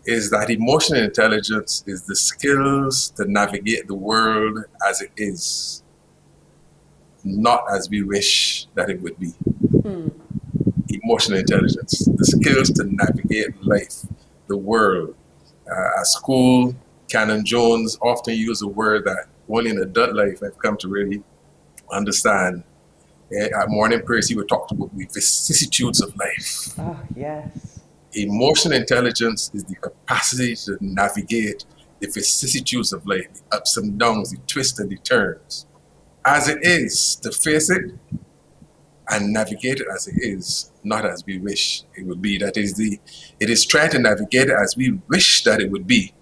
Speaker 4: is that emotional intelligence is the skills to navigate the world as it is, not as we wish that it would be. Emotional intelligence, the skills to navigate life, the world. At school, Canon Jones often used a word that only in adult life I've come to really understand. At morning prayers, he would talk about the vicissitudes of life.
Speaker 1: Oh, yes.
Speaker 4: Emotional intelligence is the capacity to navigate the vicissitudes of life, the ups and downs, the twists and the turns, as it is, to face it and navigate it as it is, not as we wish it would be. It is trying to navigate it as we wish that it would be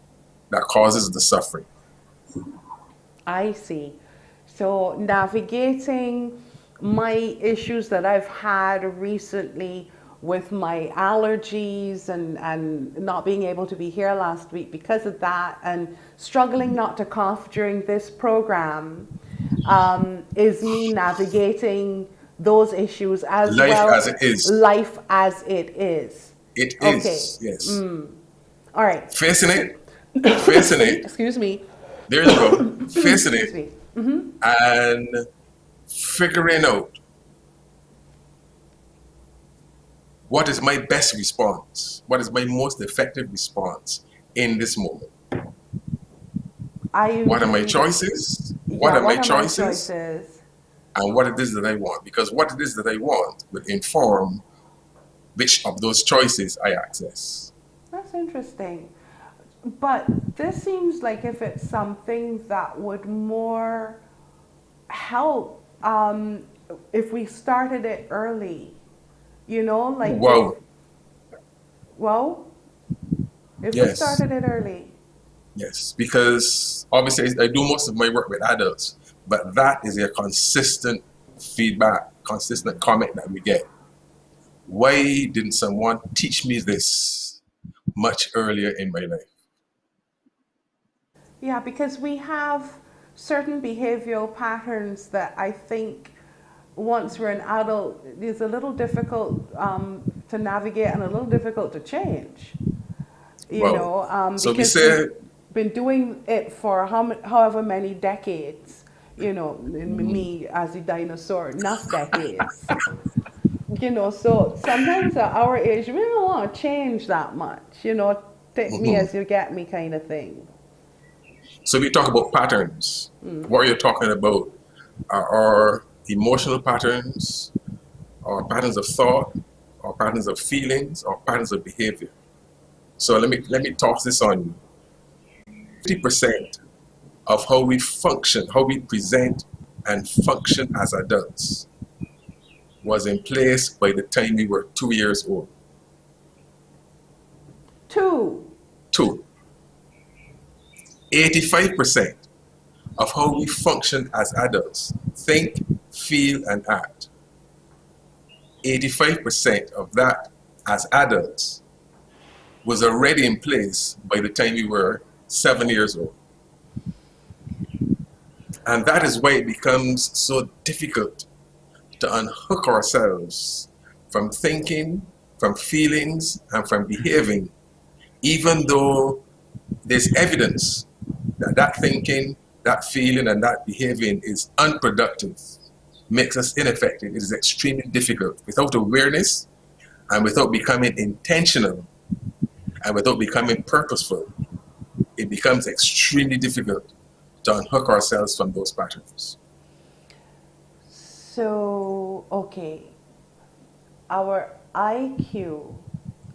Speaker 4: that causes the suffering.
Speaker 1: I see. So navigating my issues that I've had recently with my allergies and not being able to be here last week because of that, and struggling not to cough during this program, is me navigating those issues as
Speaker 4: life
Speaker 1: well.
Speaker 4: As it is.
Speaker 1: Life as it is.
Speaker 4: It
Speaker 1: Okay.
Speaker 4: is, yes.
Speaker 1: All right.
Speaker 4: Facing it.
Speaker 1: Excuse me.
Speaker 4: There you go. Facing
Speaker 1: Excuse
Speaker 4: it.
Speaker 1: me.
Speaker 4: And figuring out what is my best response, what is my most effective response in this moment. What are my choices? What are my choices? And what it is that I want. Because what it is that I want will inform which of those choices I access.
Speaker 1: That's interesting. But this seems like if it's something that would more help if we started it early, like if
Speaker 4: yes.
Speaker 1: we started it early.
Speaker 4: Yes, because obviously I do most of my work with adults, but that is a consistent feedback, consistent comment that we get. Why didn't someone teach me this much earlier in my life?
Speaker 1: Yeah, because we have certain behavioral patterns that I think once we're an adult is a little difficult to navigate and a little difficult to change.
Speaker 4: So
Speaker 1: because we've been doing it for however many decades, me as a dinosaur, enough decades. You know, so sometimes at our age, we don't want to change that much, you know, take me as you get me kind of thing.
Speaker 4: So we talk about patterns. What you're talking about are emotional patterns, or patterns of thought, or patterns of feelings, or patterns of behavior. So let me toss this on you. 50% of how we function, how we present and function as adults was in place by the time we were 2 years old.
Speaker 1: Two.
Speaker 4: 85% of how we function as adults, think, feel, and act. 85% of that as adults was already in place by the time we were 7 years old. And that is why it becomes so difficult to unhook ourselves from thinking, from feelings, and from behaving, even though there's evidence that that thinking, that feeling, and that behaving is unproductive, makes us ineffective. It is extremely difficult. Without awareness and without becoming intentional and without becoming purposeful, it becomes extremely difficult to unhook ourselves from those patterns.
Speaker 1: So, okay, our IQ,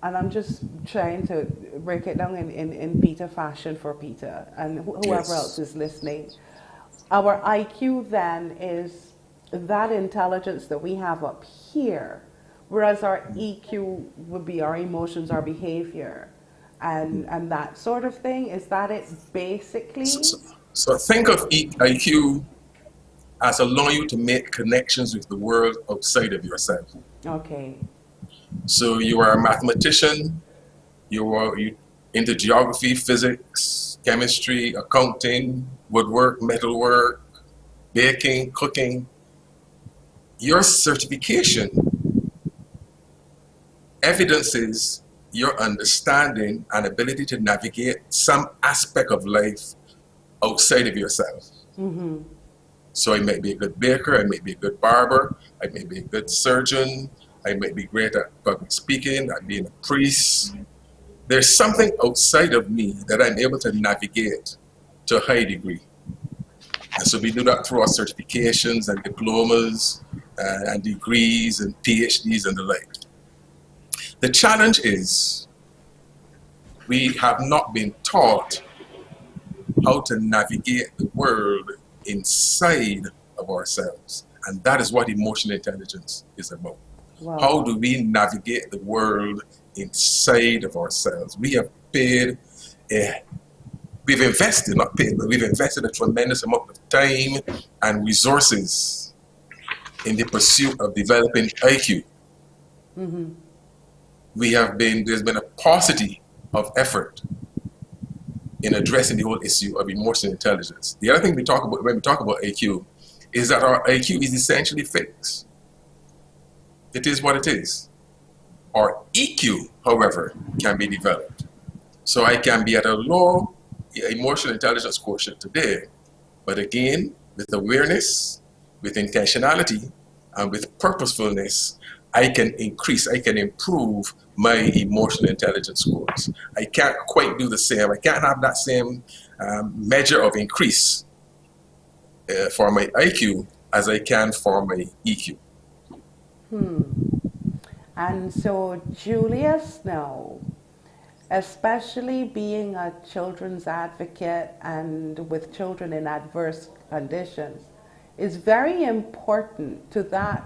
Speaker 1: and I'm just trying to break it down in Peter fashion for Peter and whoever else is listening. Our IQ then is that intelligence that we have up here, whereas our EQ would be our emotions, our behavior, and that sort of thing. Is that it basically?
Speaker 4: So think of IQ as allowing you to make connections with the world outside of yourself.
Speaker 1: Okay.
Speaker 4: So you are a mathematician, you into geography, physics, chemistry, accounting, woodwork, metalwork, baking, cooking. Your certification evidences your understanding and ability to navigate some aspect of life outside of yourself. So I might be a good baker, I might be a good barber, I may be a good surgeon, I might be great at public speaking, at being a priest. There's something outside of me that I'm able to navigate to a high degree. And so we do that through our certifications and diplomas and degrees and PhDs and the like. The challenge is we have not been taught how to navigate the world inside of ourselves. And that is what emotional intelligence is about. Wow. How do we navigate the world inside of ourselves? We have paid, we've invested, not paid, but we've invested a tremendous amount of time and resources in the pursuit of developing IQ. There's been a paucity of effort in addressing the whole issue of emotional intelligence. The other thing we talk about when we talk about IQ is that our IQ is essentially fixed. It is what it is. Our EQ, however, can be developed. So I can be at a low emotional intelligence quotient today, but again, with awareness, with intentionality, and with purposefulness, I can increase, I can improve my emotional intelligence scores. I can't quite do the same. I can't have that same measure of increase for my IQ as I can for my EQ.
Speaker 1: And so Julius now, especially being a children's advocate and with children in adverse conditions, is very important to that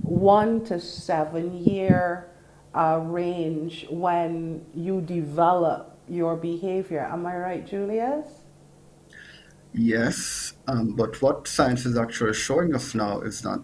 Speaker 1: 1 to 7 year range when you develop your behavior. Am I right, Julius?
Speaker 5: Yes, but what science is actually showing us now is that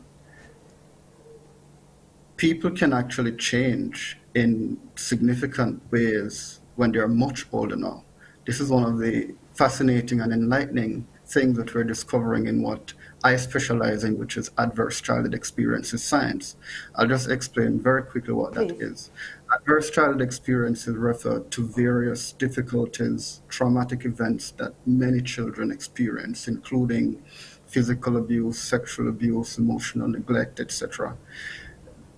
Speaker 5: people can actually change in significant ways when they're much older now. This is one of the fascinating and enlightening things that we're discovering in what I specialize in, which is adverse childhood experiences science. I'll just explain very quickly what that is. Adverse childhood experiences refer to various difficulties, traumatic events that many children experience, including physical abuse, sexual abuse, emotional neglect, etc.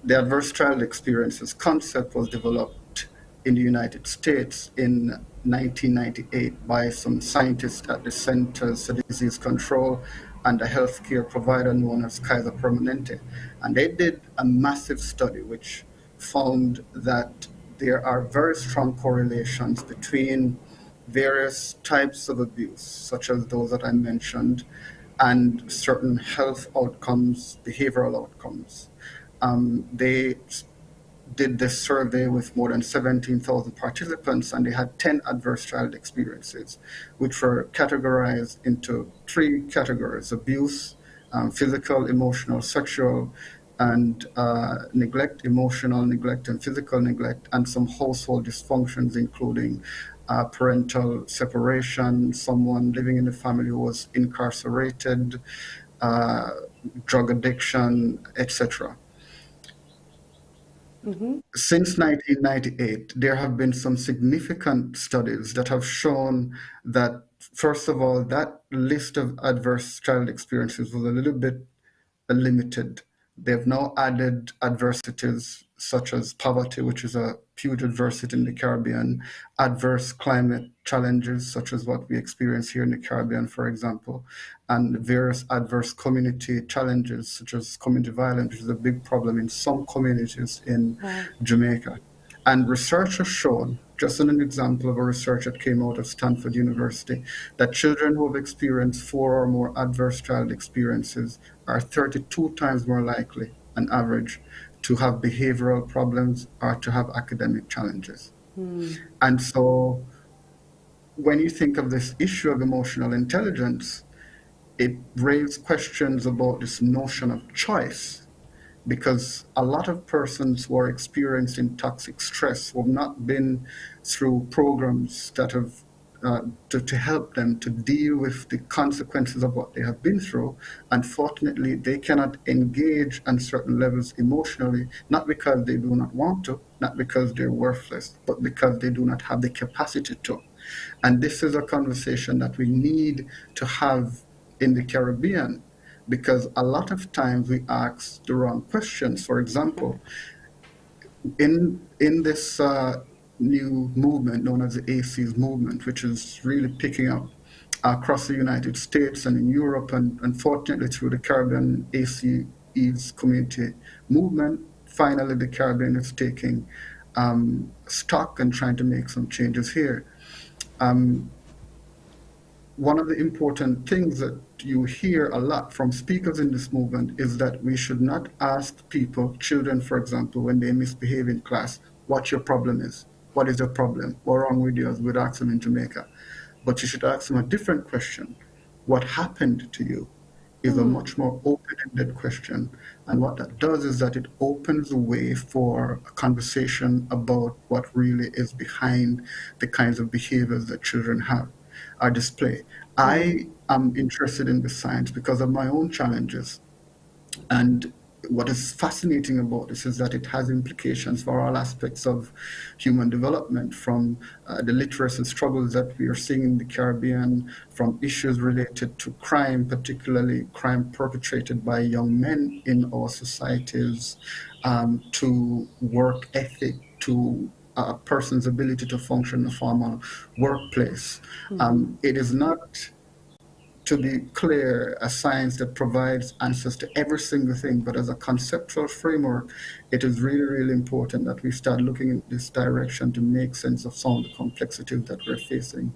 Speaker 5: the adverse child experiences concept was developed in the United States in 1998 by some scientists at the Centers for Disease Control and a healthcare provider known as Kaiser Permanente. And they did a massive study which found that there are very strong correlations between various types of abuse, such as those that I mentioned, and certain health outcomes, behavioral outcomes. They did this survey with more than 17,000 participants, and they had 10 adverse child experiences, which were categorized into 3 categories: abuse, physical, emotional, sexual, and neglect, emotional neglect and physical neglect, and some household dysfunctions, including parental separation, someone living in the family who was incarcerated, drug addiction, etc. Since 1998, there have been some significant studies that have shown that, first of all, that list of adverse child experiences was a little bit limited. They've now added adversities such as poverty, which is a huge adversity in the Caribbean, adverse climate challenges, such as what we experience here in the Caribbean, for example, and various adverse community challenges, such as community violence, which is a big problem in some communities in Jamaica. And research has shown, just an example of a research that came out of Stanford University, that children who have experienced 4 or more adverse child experiences are 32 times more likely, on average, to have behavioral problems or to have academic challenges. And so when you think of this issue of emotional intelligence, it raises questions about this notion of choice, because a lot of persons who are experiencing toxic stress who have not been through programs that have to help them to deal with the consequences of what they have been through. Unfortunately, they cannot engage on certain levels emotionally, not because they do not want to, not because they're worthless, but because they do not have the capacity to. And this is a conversation that we need to have in the Caribbean, because a lot of times we ask the wrong questions. For example, in this new movement known as the ACEs movement, which is really picking up across the United States and in Europe, and unfortunately through the Caribbean ACEs community movement, finally the Caribbean is taking stock and trying to make some changes here. One of the important things that you hear a lot from speakers in this movement is that we should not ask people, children, for example, when they misbehave in class, what your problem is. What is your problem? What's wrong with you, as we'd ask them in Jamaica? But you should ask them a different question. What happened to you is a much more open-ended question. And what that does is that it opens the way for a conversation about what really is behind the kinds of behaviors that children have or display. I am interested in the science because of my own challenges. And what is fascinating about this is that it has implications for all aspects of human development, from the literacy struggles that we are seeing in the Caribbean, from issues related to crime, particularly crime perpetrated by young men in our societies, to work ethic, to a person's ability to function in a formal workplace. It is not, to be clear, a science that provides answers to every single thing, but as a conceptual framework, it is really, really important that we start looking in this direction to make sense of some of the complexities that we're facing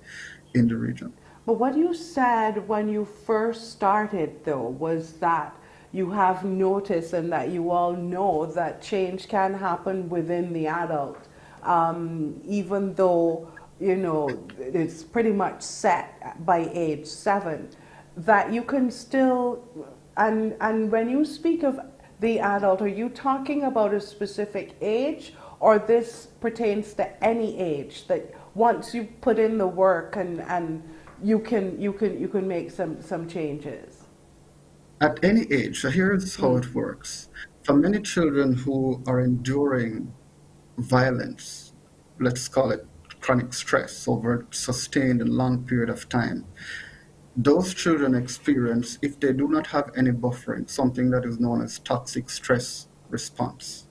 Speaker 5: in the region.
Speaker 1: But what you said when you first started, though, was that you have noticed and that you all know that change can happen within the adult, even though, you know, it's pretty much set by age 7, that you can still, and when you speak of the adult, are you talking about a specific age, or this pertains to any age, that once you put in the work and you can make some changes?
Speaker 5: At any age. So here's how it works. For many children who are enduring violence, let's call it chronic stress over a sustained and long period of time, those children experience, if they do not have any buffering, something that is known as toxic stress response.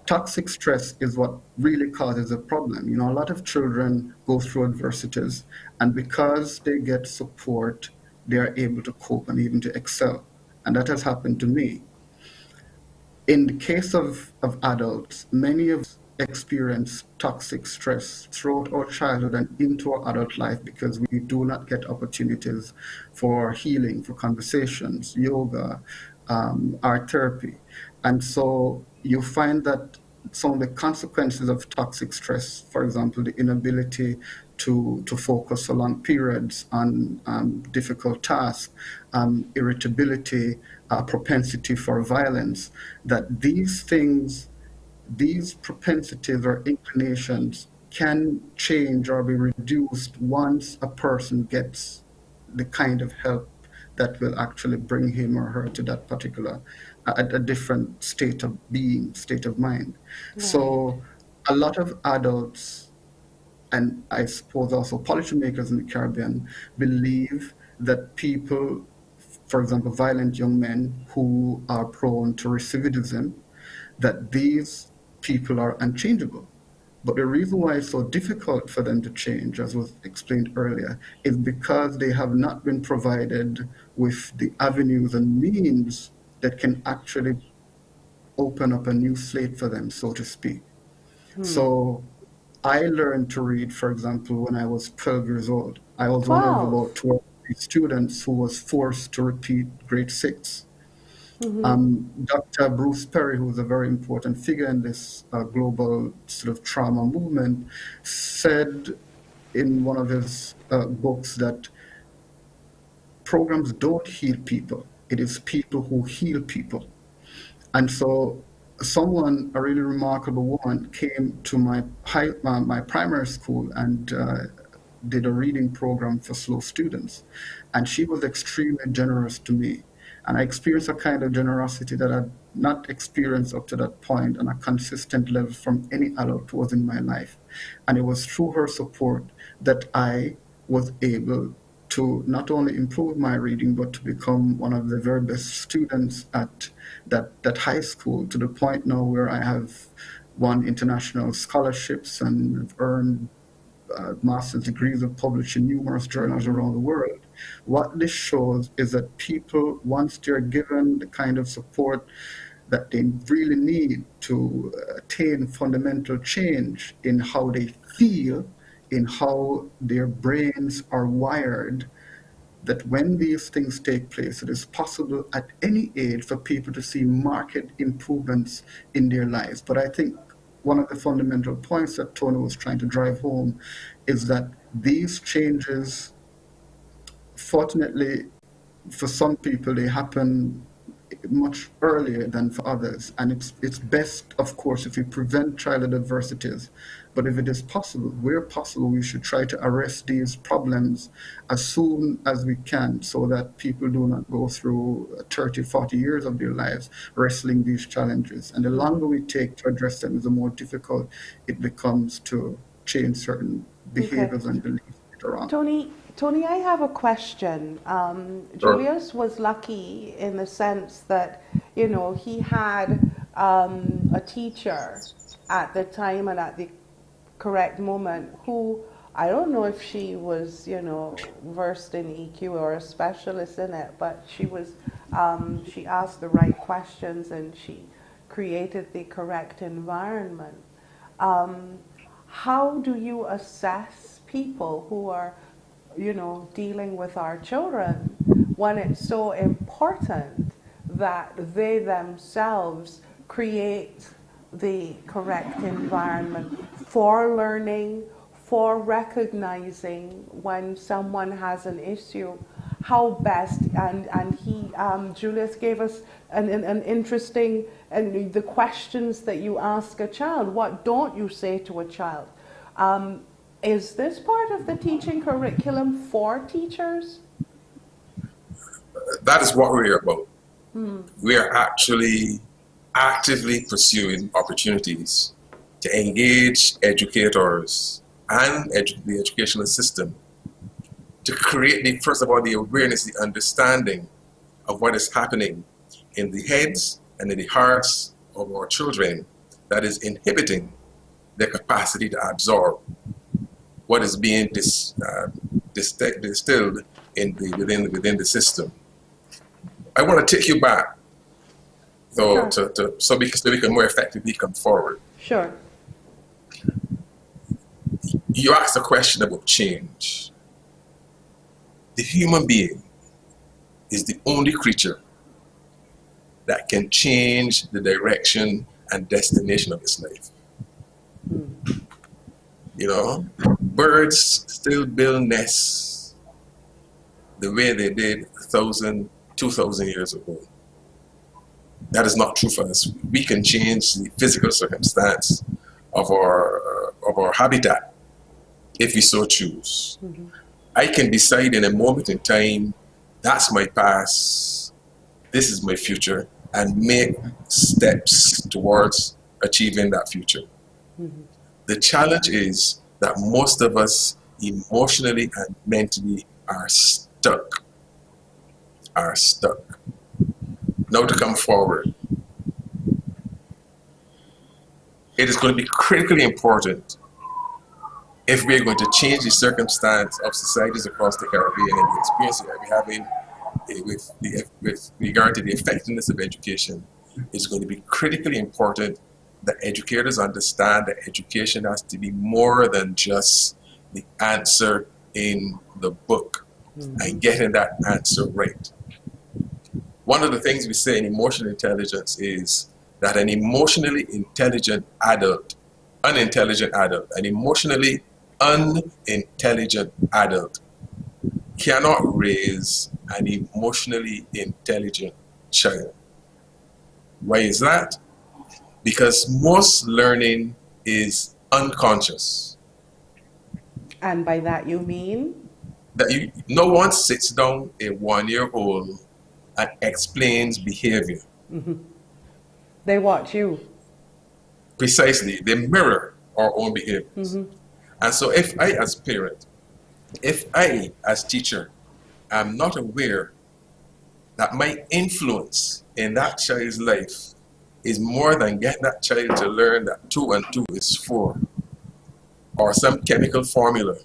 Speaker 5: toxic stress is what really causes a problem. A lot of children go through adversities, and because they get support, they are able to cope and even to excel. And that has happened to me. In the case of adults, many of us experience toxic stress throughout our childhood and into our adult life because we do not get opportunities for healing, for conversations, yoga, art therapy. And so you find that some of the consequences of toxic stress, for example, the inability to focus for long periods on difficult tasks, irritability, propensity for violence, that these things, these propensities or inclinations can change or be reduced once a person gets the kind of help that will actually bring him or her to that particular, a different state of being, state of mind.
Speaker 1: Right.
Speaker 5: So a lot of adults, and I suppose also policymakers in the Caribbean, believe that people, for example, violent young men who are prone to recidivism, that these people are unchangeable. But the reason why it's so difficult for them to change, as was explained earlier, is because they have not been provided with the avenues and means that can actually open up a new slate for them, so to speak. So I learned to read, for example, when I was 12 years old. I was one of
Speaker 1: 12.
Speaker 5: about 12 students who was forced to repeat grade 6. Dr. Bruce Perry, who is a very important figure in this global sort of trauma movement, said in one of his books that programs don't heal people. It is people who heal people. And so someone, a really remarkable woman, came to my primary school and did a reading program for slow students. And she was extremely generous to me. And I experienced a kind of generosity that I'd not experienced up to that point on a consistent level from any adult who was in my life. And it was through her support that I was able to not only improve my reading, but to become one of the very best students at that high school, to the point now where I have won international scholarships and have earned master's degrees and published in numerous journals around the world. What this shows is that people, once they're given the kind of support that they really need to attain fundamental change in how they feel, in how their brains are wired, that when these things take place, it is possible at any age for people to see marked improvements in their lives. But I think one of the fundamental points that Tony was trying to drive home is that these changes, fortunately, for some people, they happen much earlier than for others. And it's best, of course, if we prevent childhood adversities. But if it is possible, where possible, we should try to arrest these problems as soon as we can, so that people do not go through 30, 40 years of their lives wrestling these challenges. And the longer we take to address them, the more difficult it becomes to change certain behaviors and beliefs later on.
Speaker 1: Tony, I have a question. Julius was lucky in the sense that, he had a teacher at the time and at the correct moment who, I don't know if she was, versed in EQ or a specialist in it, but she was, she asked the right questions and she created the correct environment. How do you assess people who are, dealing with our children when it's so important that they themselves create the correct environment for learning, for recognizing when someone has an issue, how best, and he, Julius gave us an interesting, and the questions that you ask a child, what don't you say to a child? Is this part of the teaching curriculum for teachers?
Speaker 4: That is what we're about. We are actually actively pursuing opportunities to engage educators and the educational system to create, first of all, the awareness, the understanding of what is happening in the heads and in the hearts of our children that is inhibiting their capacity to absorb what is being distilled within the system. I want to take you back, though,
Speaker 1: Sure.
Speaker 4: so we can more effectively come forward.
Speaker 1: Sure.
Speaker 4: You asked a question about change. The human being is the only creature that can change the direction and destination of its life. You know, birds still build nests the way they did 1,000, 2,000 years ago. That is not true for us. We can change the physical circumstance of our habitat if we so choose. I can decide in a moment in time, that's my past, this is my future, and make steps towards achieving that future. The challenge is that most of us emotionally and mentally are stuck. Now to come forward, it is going to be critically important if we're going to change the circumstance of societies across the Caribbean and the experience that we're having with regard to the effectiveness of education. It's going to be critically important that educators understand that education has to be more than just the answer in the book and getting that answer right. One of the things we say in emotional intelligence is that an emotionally intelligent adult, an emotionally unintelligent adult cannot raise an emotionally intelligent child. Why is that? Because most learning is unconscious.
Speaker 1: And by that you mean?
Speaker 4: That no one sits down a 1-year-old and explains behavior.
Speaker 1: They watch you.
Speaker 4: Precisely, they mirror our own behaviors. And so if I as parent, if I as teacher am not aware that my influence in that child's life is more than getting that child to learn that 2 and 2 is 4, or some chemical formula,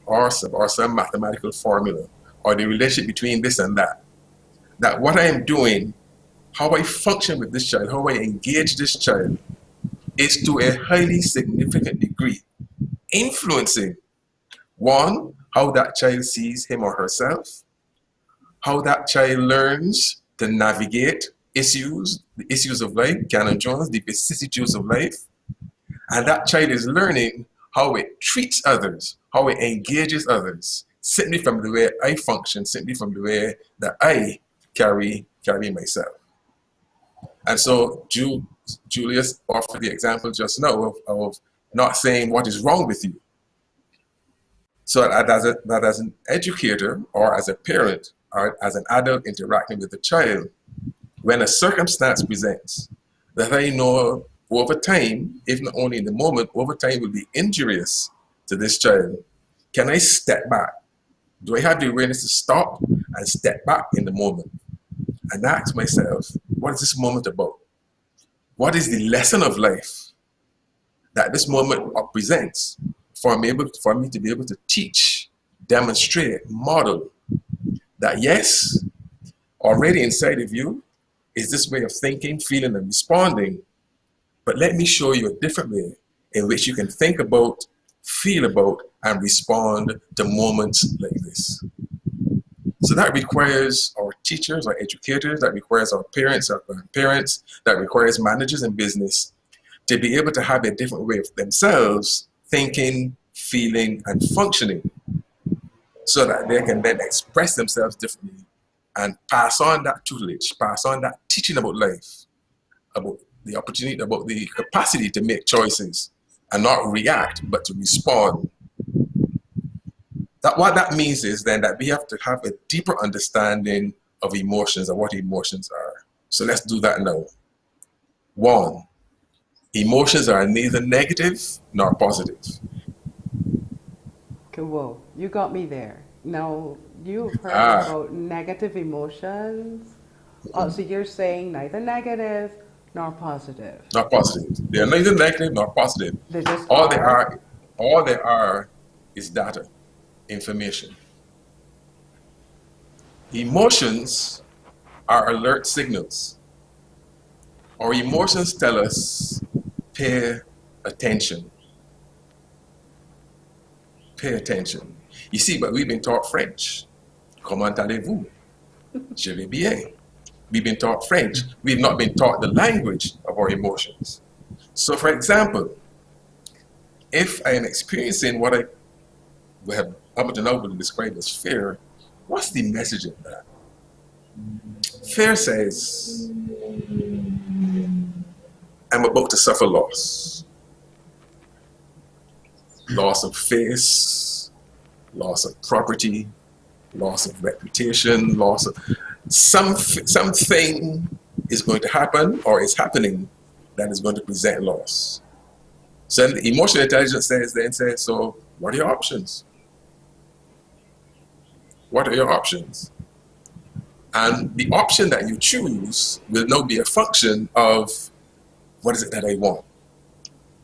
Speaker 4: or some mathematical formula, or the relationship between this and that what I am doing, how I function with this child, how I engage this child, is to a highly significant degree influencing, one, how that child sees him or herself, how that child learns to navigate the issues of life, Canon Jones, the vicissitudes of life, and that child is learning how it treats others, how it engages others, simply from the way I function, simply from the way that I carry myself. And so Julius offered the example just now of not saying what is wrong with you. So that as an educator or as a parent or as an adult interacting with a child, when a circumstance presents that I know over time, if not only in the moment, over time will be injurious to this child, can I step back? Do I have the awareness to stop and step back in the moment and ask myself, what is this moment about? What is the lesson of life that this moment presents for me to be able to teach, demonstrate, model that yes, already inside of you is this way of thinking, feeling, and responding, but let me show you a different way in which you can think about, feel about, and respond to moments like this. So that requires our teachers, our educators, that requires our parents, our grandparents, that requires managers in business to be able to have a different way of themselves thinking, feeling, and functioning so that they can then express themselves differently and pass on that tutelage, pass on that teaching about life, about the opportunity, about the capacity to make choices and not react, but to respond. What that means is then that we have to have a deeper understanding of emotions and what emotions are. So let's do that now. 1, emotions are neither negative nor positive.
Speaker 1: Whoa, you got me there. Now, you've heard about negative emotions. So you're saying neither negative nor positive.
Speaker 4: Not positive. They are neither negative nor positive.
Speaker 1: They just
Speaker 4: All
Speaker 1: are.
Speaker 4: they are is data, information. Emotions are alert signals. Our emotions tell us, pay attention. Pay attention. You see, but we've been taught French. Comment allez-vous? Je vais bien. We've been taught French. We've not been taught the language of our emotions. So, for example, if I am experiencing what I have up to now been described as fear, what's the message of that? Fear says, I'm about to suffer loss. Loss of face, loss of property, loss of reputation, loss of something is going to happen or is happening that is going to present loss. So then emotional intelligence says, so what are your options? What are your options? And the option that you choose will now be a function of what is it that I want.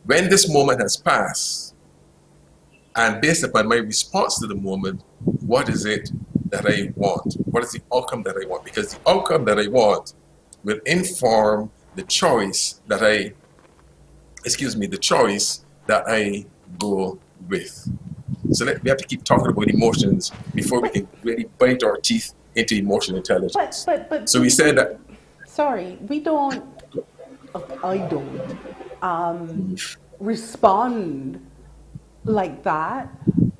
Speaker 4: When this moment has passed, and based upon my response to the moment, what is it that I want? What is the outcome that I want? Because the outcome that I want will inform the choice that I go with. So we have to keep talking about emotions before we can really bite our teeth into emotional intelligence.
Speaker 1: But
Speaker 4: so we said that.
Speaker 1: Sorry, I don't respond like that.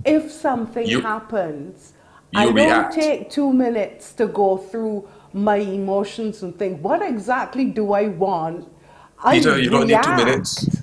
Speaker 1: If something happens, I don't take 2 minutes to go through my emotions and think, what exactly do I want?
Speaker 4: Peter, you don't need 2 minutes.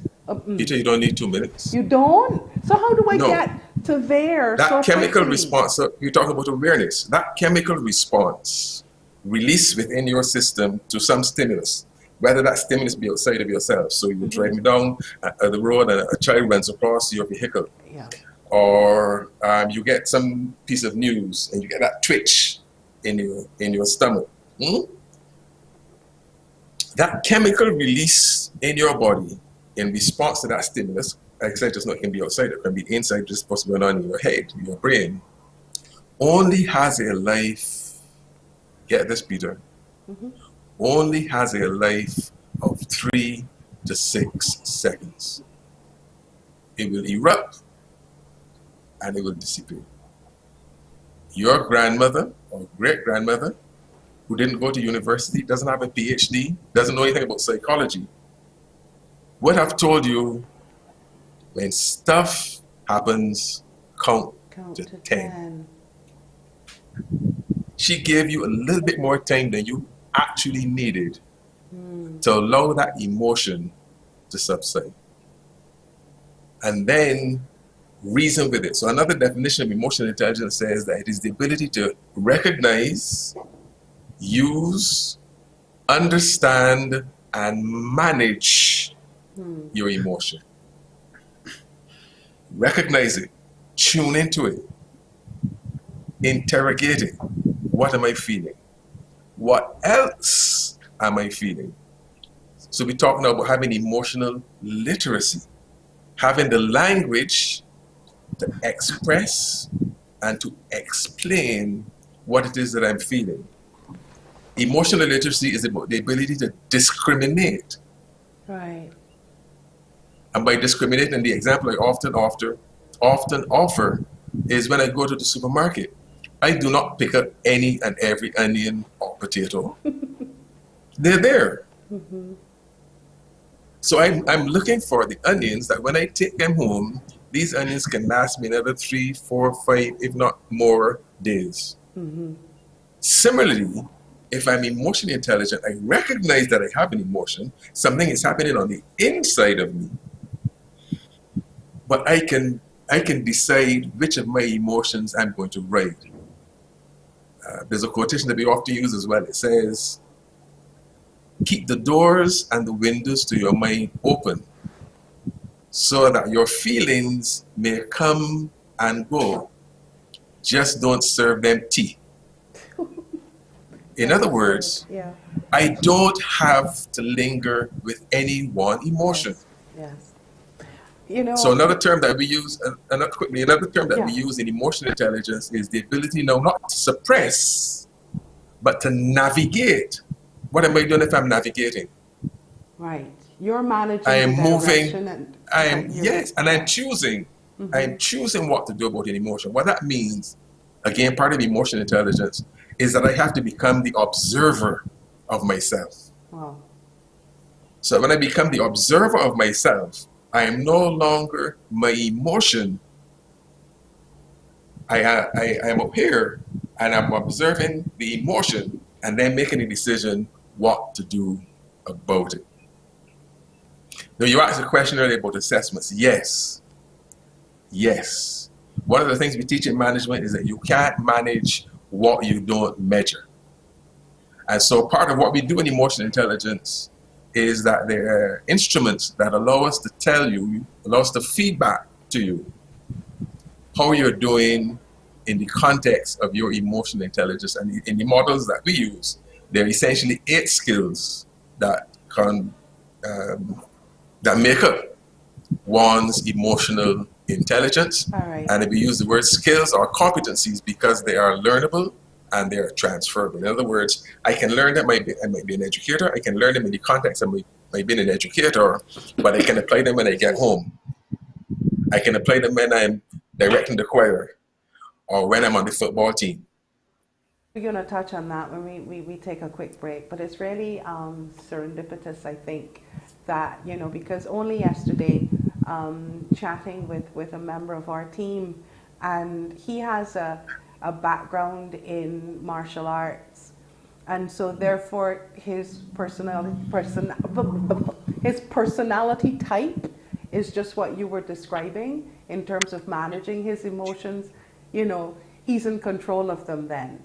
Speaker 4: Peter, you don't need 2 minutes.
Speaker 1: You don't? So how do I get to there?
Speaker 4: That chemical response, so you talk about awareness, that chemical response released within your system to some stimulus, whether that stimulus be outside of yourself. So you're driving down the road and a child runs across your vehicle.
Speaker 1: Yeah.
Speaker 4: Or you get some piece of news and you get that twitch in your stomach. That chemical release in your body in response to that stimulus, like I said, it can be outside, it can be inside, just what's going on in your head, in your brain, only has a life, get this, Peter, only has a life of 3 to 6 seconds. It will erupt and it will disappear. Your grandmother or great-grandmother who didn't go to university, doesn't have a PhD, doesn't know anything about psychology, would have told you when stuff happens, count to 10. She gave you a little bit more time than you actually needed to allow that emotion to subside. And then reason with it. So another definition of emotional intelligence says that it is the ability to recognize, use, understand, and manage your emotion. Recognize it, tune into it, interrogate it. What am I feeling? What else am I feeling? So we're talking about having emotional literacy, having the language to express and to explain what it is that I'm feeling. Emotional literacy is about the ability to discriminate.
Speaker 1: Right.
Speaker 4: And by discriminating, the example I often offer is when I go to the supermarket. I do not pick up any and every onion or potato. They're there. So I'm looking for the onions that when I take them home, these onions can last me another 3, 4, 5, if not more days. Similarly, if I'm emotionally intelligent, I recognize that I have an emotion. Something is happening on the inside of me. But I can decide which of my emotions I'm going to ride. There's a quotation that we often use as well. It says, keep the doors and the windows to your mind open so that your feelings may come and go. Just don't serve them tea. In other words, I don't have to linger with any one emotion.
Speaker 1: Yes.
Speaker 4: So another term that we use, another term that we
Speaker 1: Yeah.
Speaker 4: use in emotional intelligence is the ability now not to suppress, but to navigate. What am I doing if I'm navigating?
Speaker 1: Right. You're
Speaker 4: I
Speaker 1: managing the
Speaker 4: am moving.
Speaker 1: direction and
Speaker 4: I am,
Speaker 1: that you're,
Speaker 4: yes, and I'm choosing. I am choosing what to do about an emotion. What that means, again, part of emotional intelligence is that I have to become the observer of myself.
Speaker 1: wow.
Speaker 4: So when I become the observer of myself, I am no longer my emotion. I am up here and I'm observing the emotion and then making a decision what to do about it. Now, you asked a question earlier about assessments. Yes. Yes. One of the things we teach in management is that you can't manage what you don't measure. And so part of what we do in emotional intelligence is that there are instruments that allow us to tell you, allow us to feedback to you how you're doing in the context of your emotional intelligence. And in the models that we use, there are essentially 8 skills that that make up one's emotional intelligence.
Speaker 1: All right.
Speaker 4: And if we use the word skills or competencies because they are learnable and they are transferable. In other words, I can learn them. I might be an educator. I can learn them in the context of my being an educator, but I can apply them when I get home. I can apply them when I'm directing the choir or when I'm on the football team.
Speaker 1: We're going to touch on that when we take a quick break, but it's really serendipitous, I think, that, because only yesterday, chatting with a member of our team, and he has a background in martial arts, and so therefore his personality type is just what you were describing in terms of managing his emotions. He's in control of them then.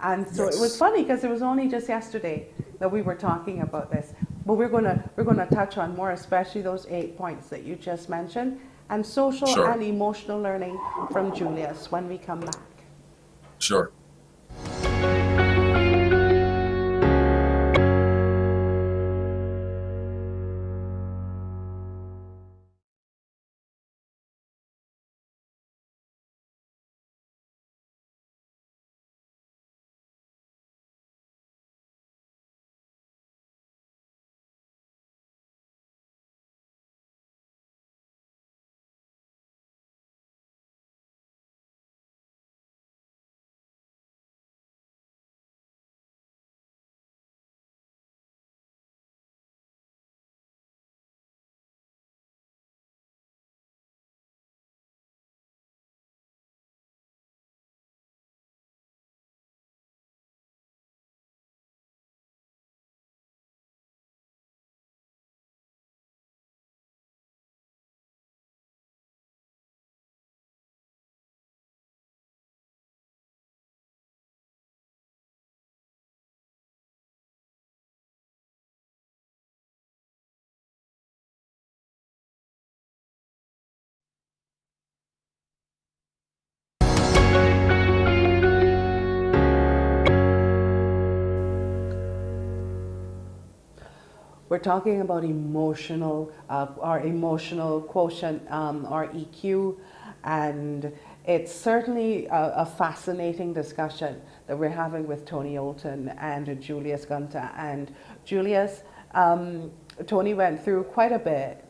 Speaker 1: And so it was funny because it was only just yesterday that we were talking about this. But we're gonna touch on more, especially those 8 points that you just mentioned, and social and emotional learning from Julius when we come back.
Speaker 4: Sure.
Speaker 1: We're talking about our emotional quotient, our EQ, and it's certainly a fascinating discussion that we're having with Tony Olton and Julius Gunter. And Julius, Tony went through quite a bit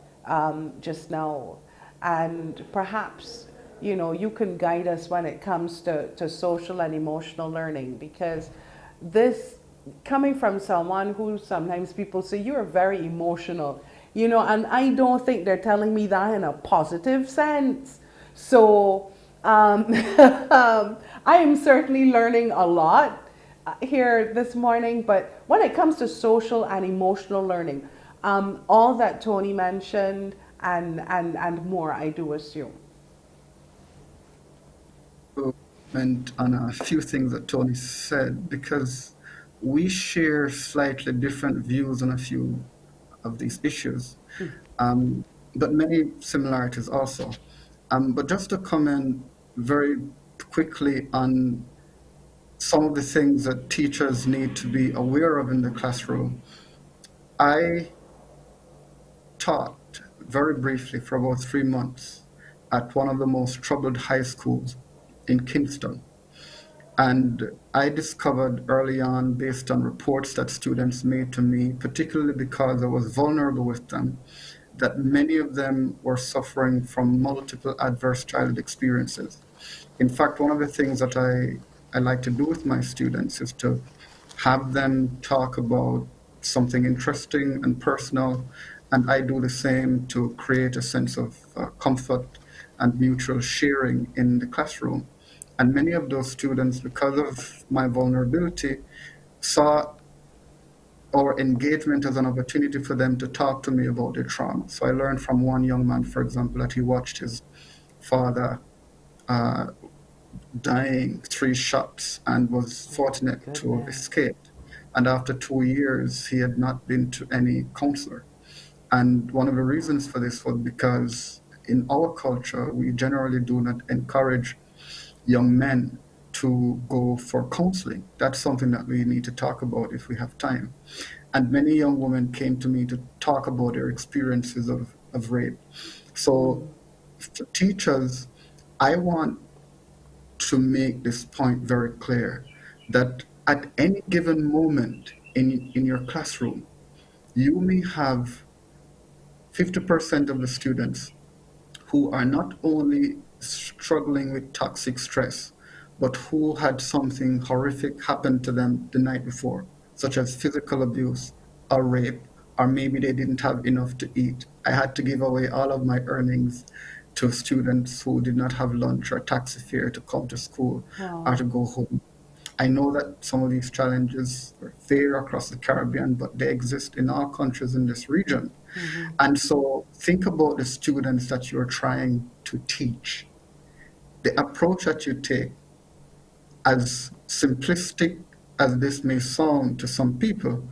Speaker 1: just now, and perhaps you can guide us when it comes to social and emotional learning, because this, coming from someone who sometimes people say you're very emotional, and I don't think they're telling me that in a positive sense. So I am certainly learning a lot here this morning. But when it comes to social and emotional learning, all that Tony mentioned and more, I do assume.
Speaker 5: And on a few things that Tony said, because we share slightly different views on a few of these issues, but many similarities also. But just to comment very quickly on some of the things that teachers need to be aware of in the classroom. I taught very briefly for about 3 months at one of the most troubled high schools in Kingston. And I discovered early on, based on reports that students made to me, particularly because I was vulnerable with them, that many of them were suffering from multiple adverse childhood experiences. In fact, one of the things that I like to do with my students is to have them talk about something interesting and personal, and I do the same to create a sense of comfort and mutual sharing in the classroom. And many of those students, because of my vulnerability, saw our engagement as an opportunity for them to talk to me about their trauma. So I learned from one young man, for example, that he watched his father dying 3 shots and was fortunate to have escaped. And after 2 years, he had not been to any counselor. And one of the reasons for this was because in our culture, we generally do not encourage young men to go for counseling. That's something that we need to talk about if we have time. And many young women came to me to talk about their experiences of rape. So for teachers, I want to make this point very clear that at any given moment in your classroom, you may have 50% of the students who are not only struggling with toxic stress, but who had something horrific happen to them the night before, such as physical abuse or rape, or maybe they didn't have enough to eat. I had to give away all of my earnings to students who did not have lunch or taxi fare to come to school or to go home. I know that some of these challenges are fair across the Caribbean, but they exist in all countries in this region. And so think about the students that you're trying to teach. The approach that you take, as simplistic as this may sound to some people,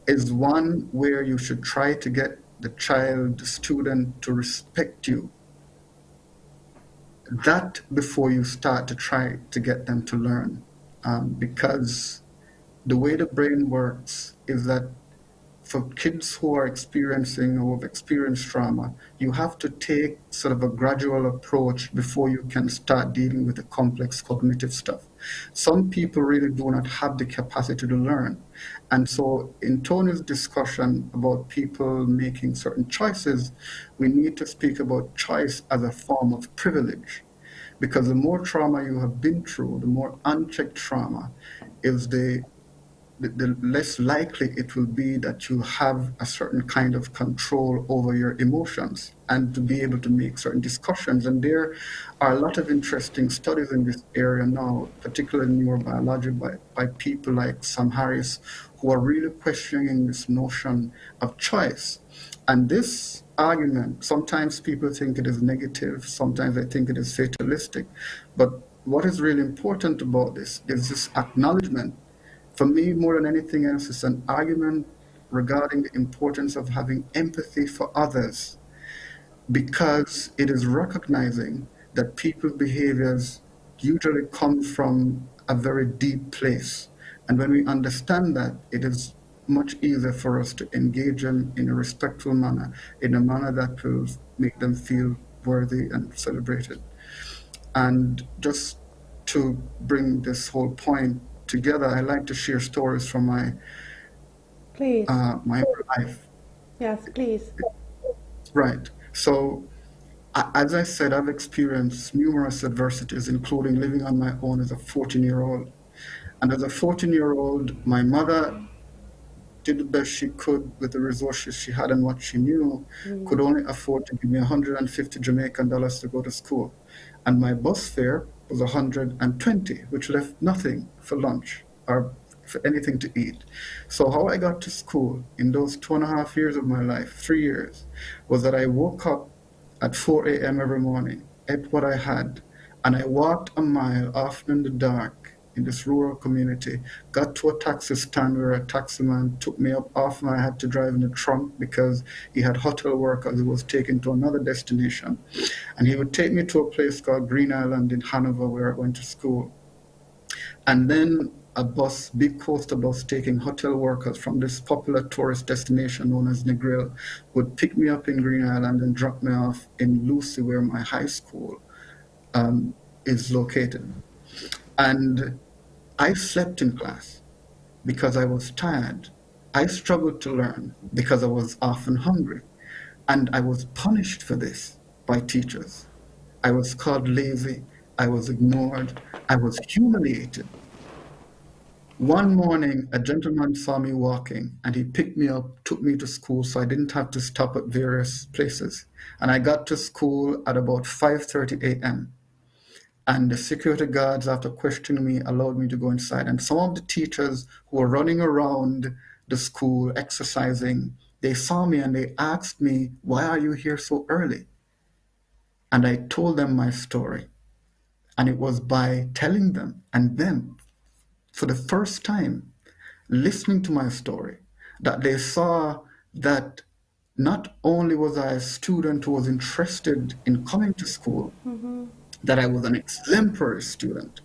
Speaker 5: is one where you should try to get the child, the student, to respect you. That before you start to try to get them to learn. Because the way the brain works is that for kids who are experiencing or have experienced trauma, you have to take sort of a gradual approach before you can start dealing with the complex cognitive stuff. Some people really do not have the capacity to learn. And so in Tony's discussion about people making certain choices, we need to speak about choice as a form of privilege. Because the more trauma you have been through, the more unchecked trauma is the less likely it will be that you have a certain kind of control over your emotions and to be able to make certain discussions. And there are a lot of interesting studies in this area now, particularly in neurobiology by people like Sam Harris, who are really questioning this notion of choice. And this argument, sometimes people think it is negative, sometimes they think it is fatalistic. But what is really important about this is this acknowledgement. For me, more than anything else, it's an argument regarding the importance of having empathy for others, because it is recognizing that people's behaviors usually come from a very deep place. And when we understand that, it is much easier for us to engage them in a respectful manner, in a manner that will make them feel worthy and celebrated. And just to bring this whole point together, I like to share stories from my own life.
Speaker 1: Yes, please.
Speaker 5: Right. So, as I said, I've experienced numerous adversities, including living on my own as a 14-year-old. And as a 14-year-old, my mother did the best she could with the resources she had and what she knew, could only afford to give me 150 Jamaican dollars to go to school. And my bus fare was 120, which left nothing for lunch or for anything to eat. So how I got to school in those 2.5 years of my life, 3 years, was that I woke up at 4 a.m. every morning, ate what I had, and I walked a mile, often in the dark, in this rural community, got to a taxi stand where a taximan took me up. Often I had to drive in the trunk because he had hotel work as he was taken to another destination. And he would take me to a place called Green Island in Hanover where I went to school. And then a bus, big coaster bus taking hotel workers from this popular tourist destination known as Negril, would pick me up in Green Island and drop me off in Lucy, where my high school is located. And I slept in class because I was tired. I struggled to learn because I was often hungry. And I was punished for this by teachers. I was called lazy. I was ignored. I was humiliated. One morning, a gentleman saw me walking and he picked me up, took me to school so I didn't have to stop at various places. And I got to school at about 5:30 a.m. And the security guards, after questioning me, allowed me to go inside. And some of the teachers who were running around the school exercising, they saw me and they asked me, "Why are you here so early?" And I told them my story. And it was by telling them and them, for the first time, listening to my story, that they saw that not only was I a student who was interested in coming to school, that I was an exemplary student,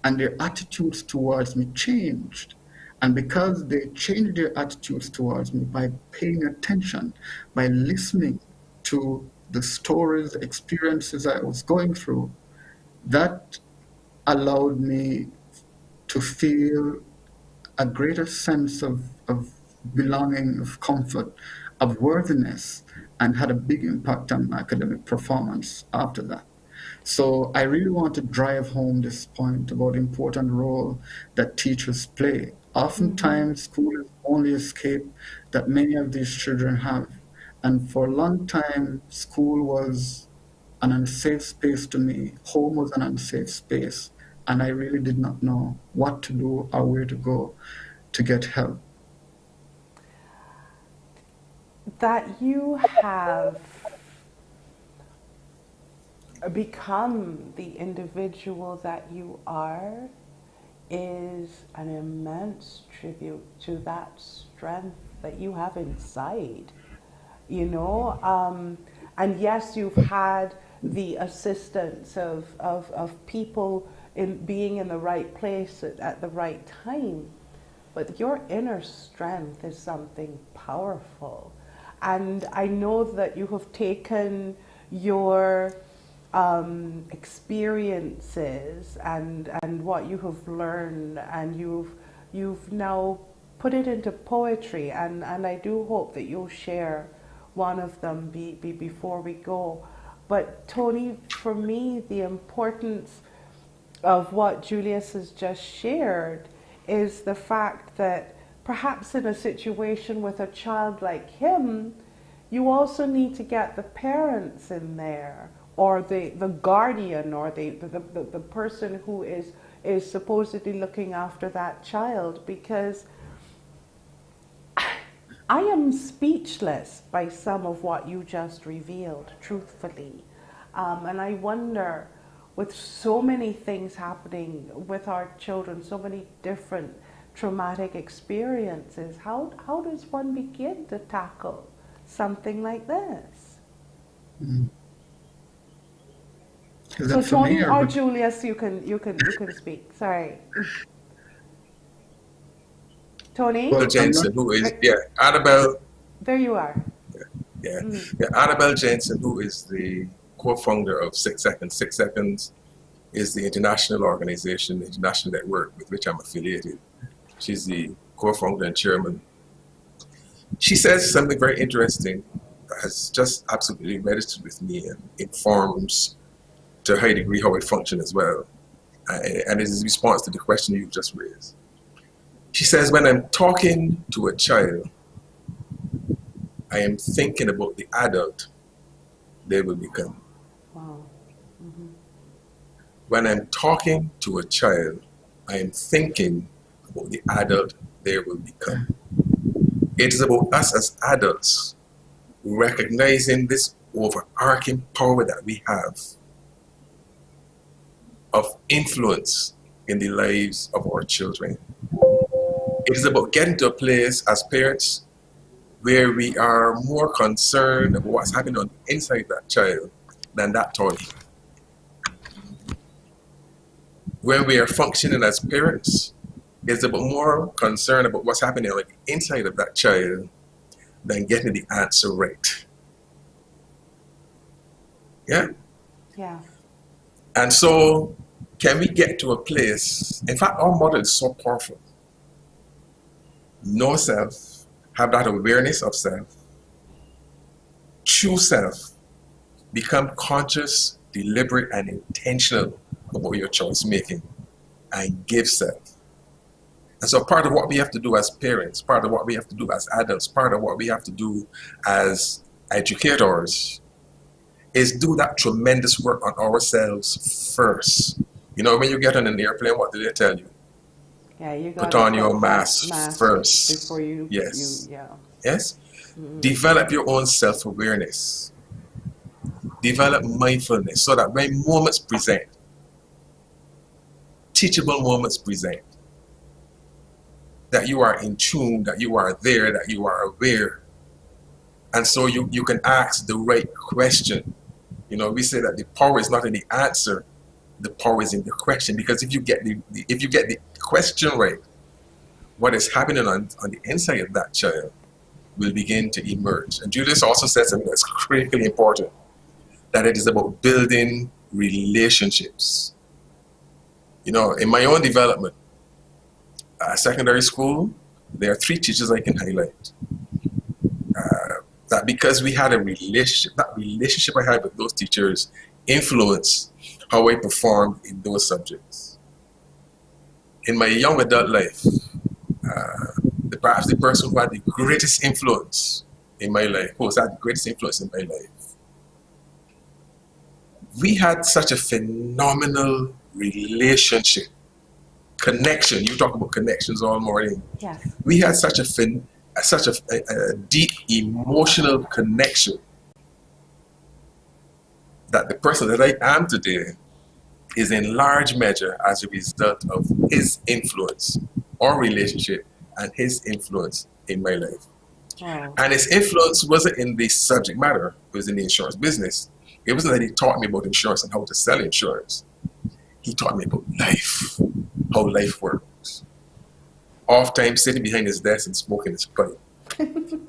Speaker 5: and their attitudes towards me changed. And because they changed their attitudes towards me by paying attention, by listening to the stories, experiences I was going through, that allowed me to feel a greater sense of belonging, of comfort, of worthiness, and had a big impact on my academic performance after that. So I really want to drive home this point about the important role that teachers play. Oftentimes, school is the only escape that many of these children have. And for a long time, school was an unsafe space to me. Home was an unsafe space. And I really did not know what to do or where to go to get help.
Speaker 1: That you have become the individual that you are is an immense tribute to that strength that you have inside, you know. And yes, you've had the assistance of people in being in the right place at the right time, but your inner strength is something powerful. And I know that you have taken your experiences and what you have learned, and you've now put it into poetry, and I do hope that you'll share one of them before we go. But Tony, for me, the importance of what Julius has just shared is the fact that perhaps in a situation with a child like him, you also need to get the parents in there, or the guardian, or the person who is supposedly looking after that child, because I am speechless by some of what you just revealed, truthfully. And I wonder, with so many things happening with our children, so many different traumatic experiences, how does one begin to tackle something like this?
Speaker 5: Mm.
Speaker 1: So Tony or Julius, you can speak. Sorry. Tony?
Speaker 4: Well, Jensen, who is, Annabelle.
Speaker 1: There you are.
Speaker 4: Yeah, Annabelle Jensen, who is the co-founder of 6 Seconds. 6 Seconds is the international organization, the international network with which I'm affiliated. She's the co-founder and chairman. She says something very interesting that has just absolutely registered with me and informs to a high degree how I function as well. And it is in response to the question you just raised. She says, when I'm talking to a child, I am thinking about the adult they will become.
Speaker 1: Wow. Mm-hmm.
Speaker 4: When I'm talking to a child, I am thinking about the adult they will become. It is about us as adults recognizing this overarching power that we have of influence in the lives of our children. It is about getting to a place as parents where we are more concerned about what's happening on the inside that child than that toy. when we are functioning as parents, it's about more concerned about what's happening on the inside of that child than getting the answer right. Yeah?
Speaker 1: Yeah.
Speaker 4: And so, can we get to a place, in fact, our model is so powerful. Know self, have that awareness of self, choose self, become conscious, deliberate, and intentional about your choice making, and give self. And so part of what we have to do as parents, part of what we have to do as adults, part of what we have to do as educators is do that tremendous work on ourselves first. You know, when you get on an airplane, what do they tell you?
Speaker 1: Yeah, you
Speaker 4: Put
Speaker 1: gotta
Speaker 4: on your
Speaker 1: put
Speaker 4: mask
Speaker 1: that
Speaker 4: first.
Speaker 1: before you,
Speaker 4: Yes.
Speaker 1: yeah.
Speaker 4: Yes? Develop your own self-awareness. Develop mindfulness so that when moments present, teachable moments present, that you are in tune, that you are there, that you are aware. And so you can ask the right question. You know, we say that the power is not in the answer, the power is in the question. Because if you get the question right, what is happening on the inside of that child will begin to emerge. And Julius also said something that's critically important, that it is about building relationships. You know, in my own development, secondary school, there are 3 teachers I can highlight. That because we had a relationship, that relationship I had with those teachers influenced how I performed in those subjects. In my young adult life, perhaps the person who had the greatest influence in my life, we had such a phenomenal relationship, connection. You talk about connections all morning.
Speaker 1: Yes.
Speaker 4: We had such a deep emotional connection that the person that I am today is in large measure as a result of his influence, our relationship, and his influence in my life.
Speaker 1: Wow.
Speaker 4: And his influence wasn't in the subject matter, it was in the insurance business. It wasn't that he taught me about insurance and how to sell insurance. He taught me about life, how life works. Oftentimes sitting behind his desk and smoking his pipe,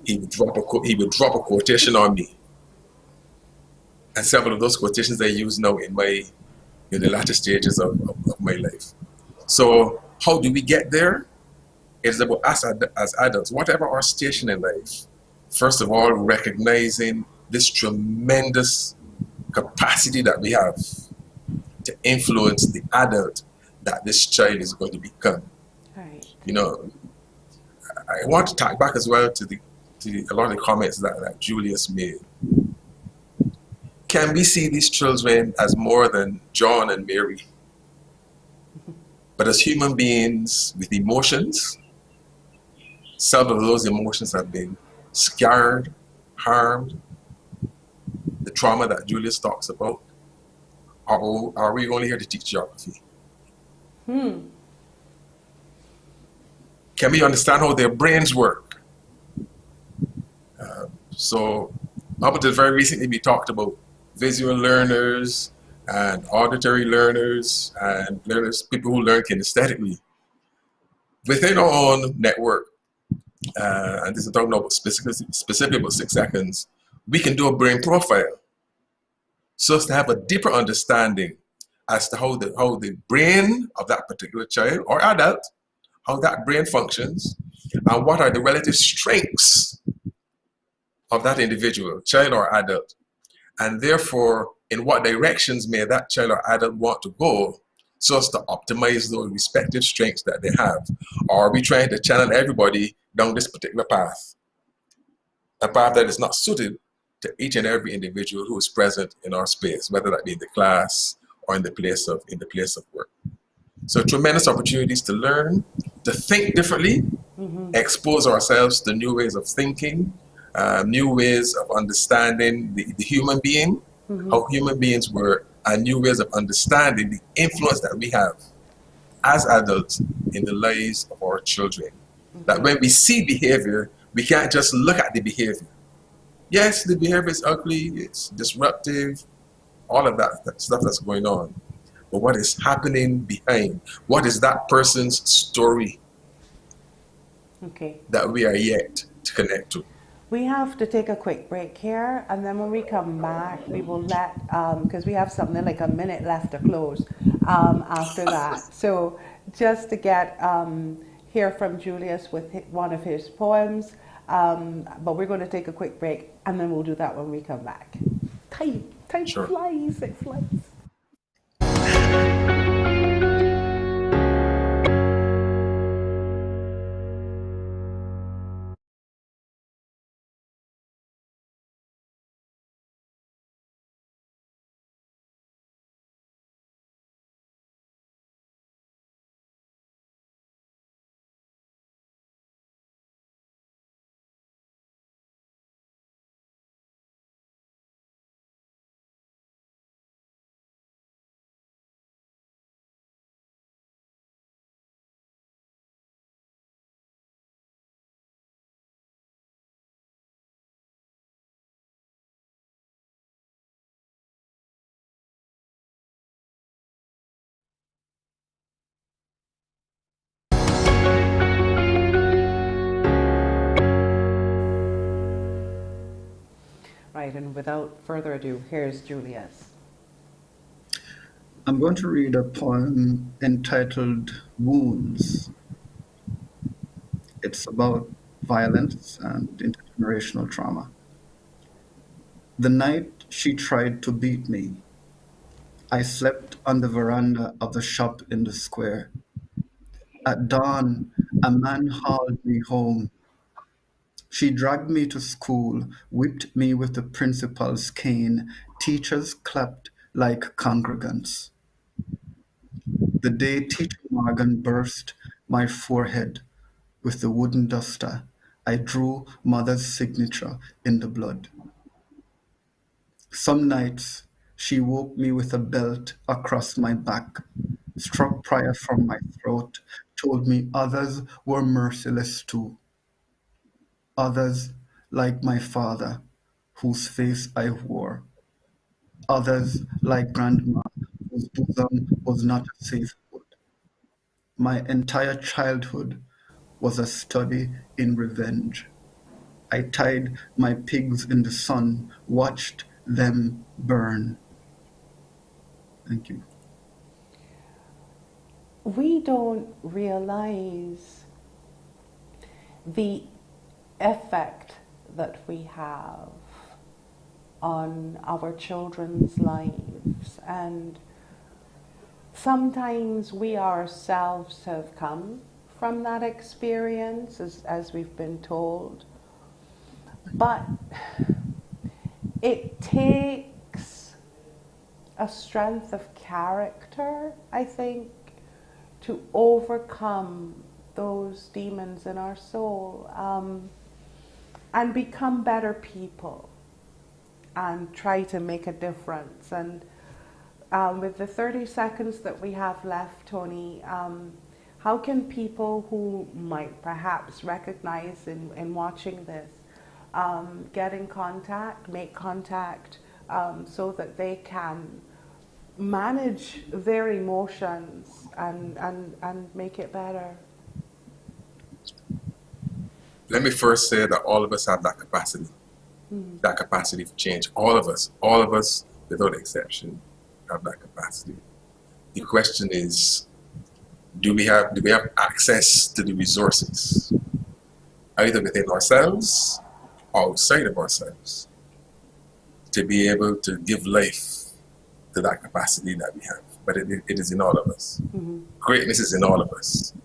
Speaker 4: he would drop a quotation on me. And several of those quotations I use now in the latter stages of my life. So how do we get there? It's about us as adults, whatever our station in life, first of all, recognizing this tremendous capacity that we have to influence the adult that this child is going to become.
Speaker 1: Right.
Speaker 4: You know, I want to talk back as well to a lot of the comments that Julius made. Can we see these children as more than John and Mary, but as human beings with emotions? Some of those emotions have been scarred, harmed, the trauma that Julius talks about. Are we only here to teach geography? Can we understand how their brains work? So up until very recently, we talked about visual learners and auditory learners and people who learn kinesthetically. Within our own network, and this is talking about specifically about 6 seconds, we can do a brain profile so as to have a deeper understanding as to how the brain of that particular child or adult, how that brain functions, and what are the relative strengths of that individual, child or adult, and therefore in what directions may that child or adult want to go so as to optimize those respective strengths that they have. Or are we trying to channel everybody down this particular path, a path that is not suited to each and every individual who is present in our space, whether that be in the class or in the place of work. So tremendous opportunities to learn, to think differently, expose ourselves to new ways of thinking, new ways of understanding the human being, how human beings were, and new ways of understanding the influence that we have as adults in the lives of our children. That when we see behavior, we can't just look at the behavior. Yes, the behavior is ugly, it's disruptive, all of that stuff that's going on. but what is happening behind. What is that person's story
Speaker 1: Okay.
Speaker 4: that we are yet to connect to?
Speaker 1: We have to take a quick break here, and then when we come back, we will let, because we have something like a minute left to close after that. So just to get, hear from Julius with one of his poems, but we're going to take a quick break, and then we'll do that when we come back. Time
Speaker 4: Sure.
Speaker 1: flies, it flies. Right, and without further ado, here's Julius.
Speaker 5: I'm going to read a poem entitled Wounds. It's about violence and intergenerational trauma. The night she tried to beat me, I slept on the veranda of the shop in the square. At dawn, a man hauled me home. She dragged me to school, whipped me with the principal's cane. Teachers clapped like congregants. The day Teacher Morgan burst my forehead with the wooden duster, I drew mother's signature in the blood. Some nights she woke me with a belt across my back, struck prayer from my throat, told me others were merciless too. Others, like my father, whose face I wore. Others, like grandma, whose bosom was not a safe wood. My entire childhood was a study in revenge. I tied my pigs in the sun, watched them burn. Thank you.
Speaker 1: We don't realize the effect that we have on our children's lives, and sometimes we ourselves have come from that experience, as we've been told, but it takes a strength of character, I think, to overcome those demons in our soul, and become better people and try to make a difference. And with the 30 seconds that we have left, Tony, how can people who might perhaps recognize in watching this get in contact, make contact, so that they can manage their emotions and make it better?
Speaker 4: Let me first say that all of us have that capacity for change. All of us, without exception, have that capacity. The question is, do we have access to the resources, either within ourselves or outside of ourselves, to be able to give life to that capacity that we have? But it is in all of us. Greatness is in all of us.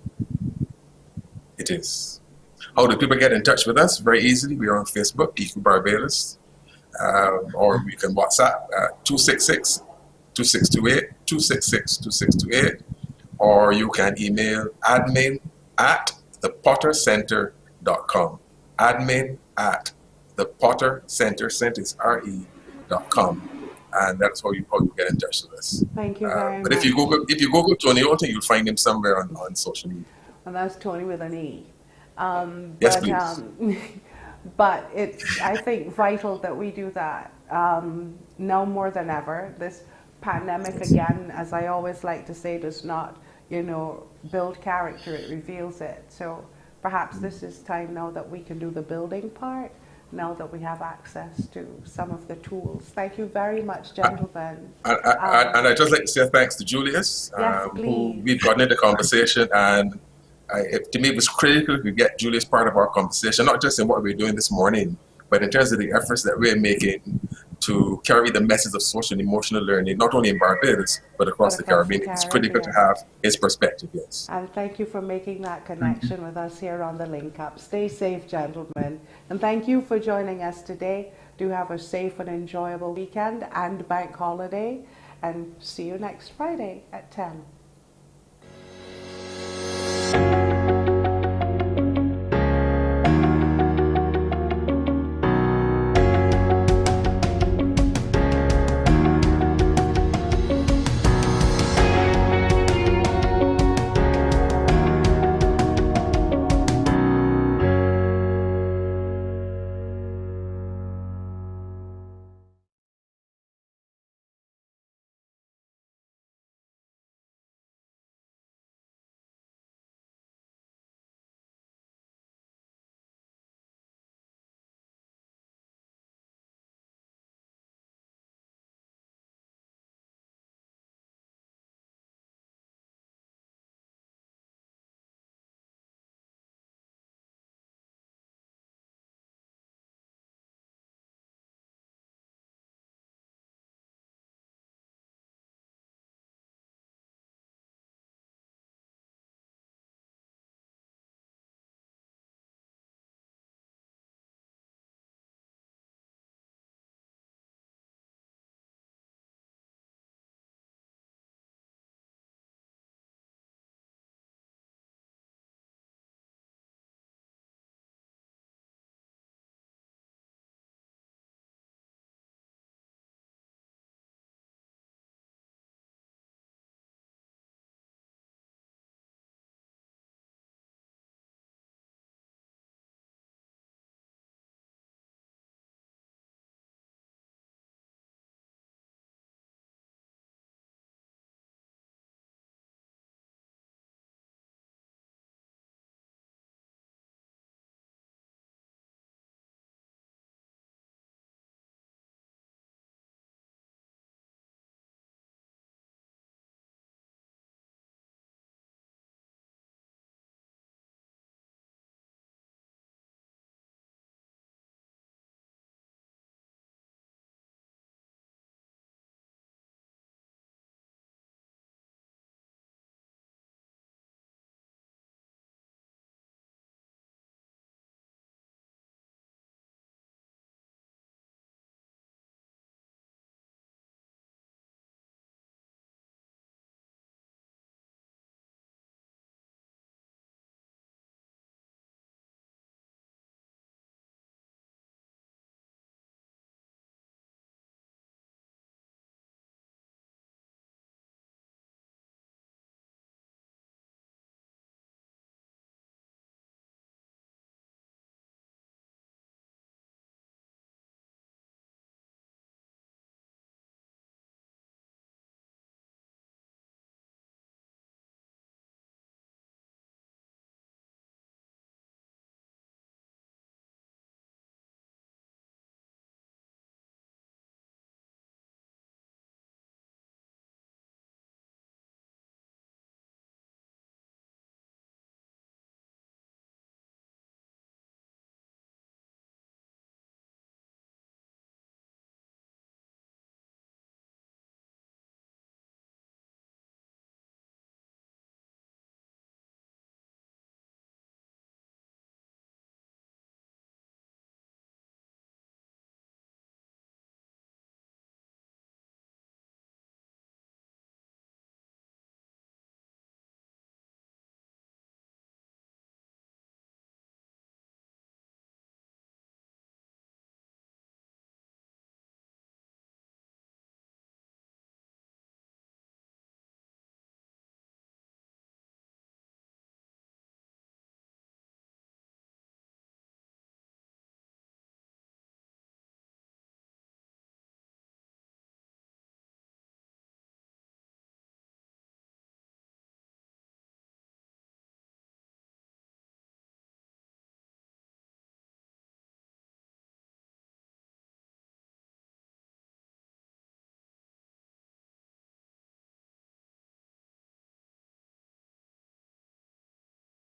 Speaker 4: It is. How do people get in touch with us? Very easily. We are on Facebook, Liberia-Barbados, or you can WhatsApp 266-2628, or you can email admin@thepottercenter.com. admin@thepottercenter.com, and that's how you get in touch with us.
Speaker 1: Thank you very much.
Speaker 4: But if you Google Tony Olton, you'll find him somewhere on social media.
Speaker 1: And that's Tony with an E.
Speaker 4: Yes, please.
Speaker 1: But it's, I think, vital that we do that now more than ever. This pandemic, again, as I always like to say, does not, build character, it reveals it. So perhaps this is time now that we can do the building part, now that we have access to some of the tools. Thank you very much, gentlemen.
Speaker 4: And I'd just like to say thanks to Julius,
Speaker 1: Yes,
Speaker 4: who
Speaker 1: please.
Speaker 4: we've gotten into conversation, and to me it was critical to get Julius part of our conversation, not just in what we're doing this morning, but in terms of the efforts that we're making to carry the message of social and emotional learning, not only in Barbados, but across the Caribbean. It's critical to have his perspective, yes.
Speaker 1: And thank you for making that connection with us here on the Link Up. Stay safe, gentlemen. And thank you for joining us today. Do have a safe and enjoyable weekend and bank holiday. And see you next Friday at 10.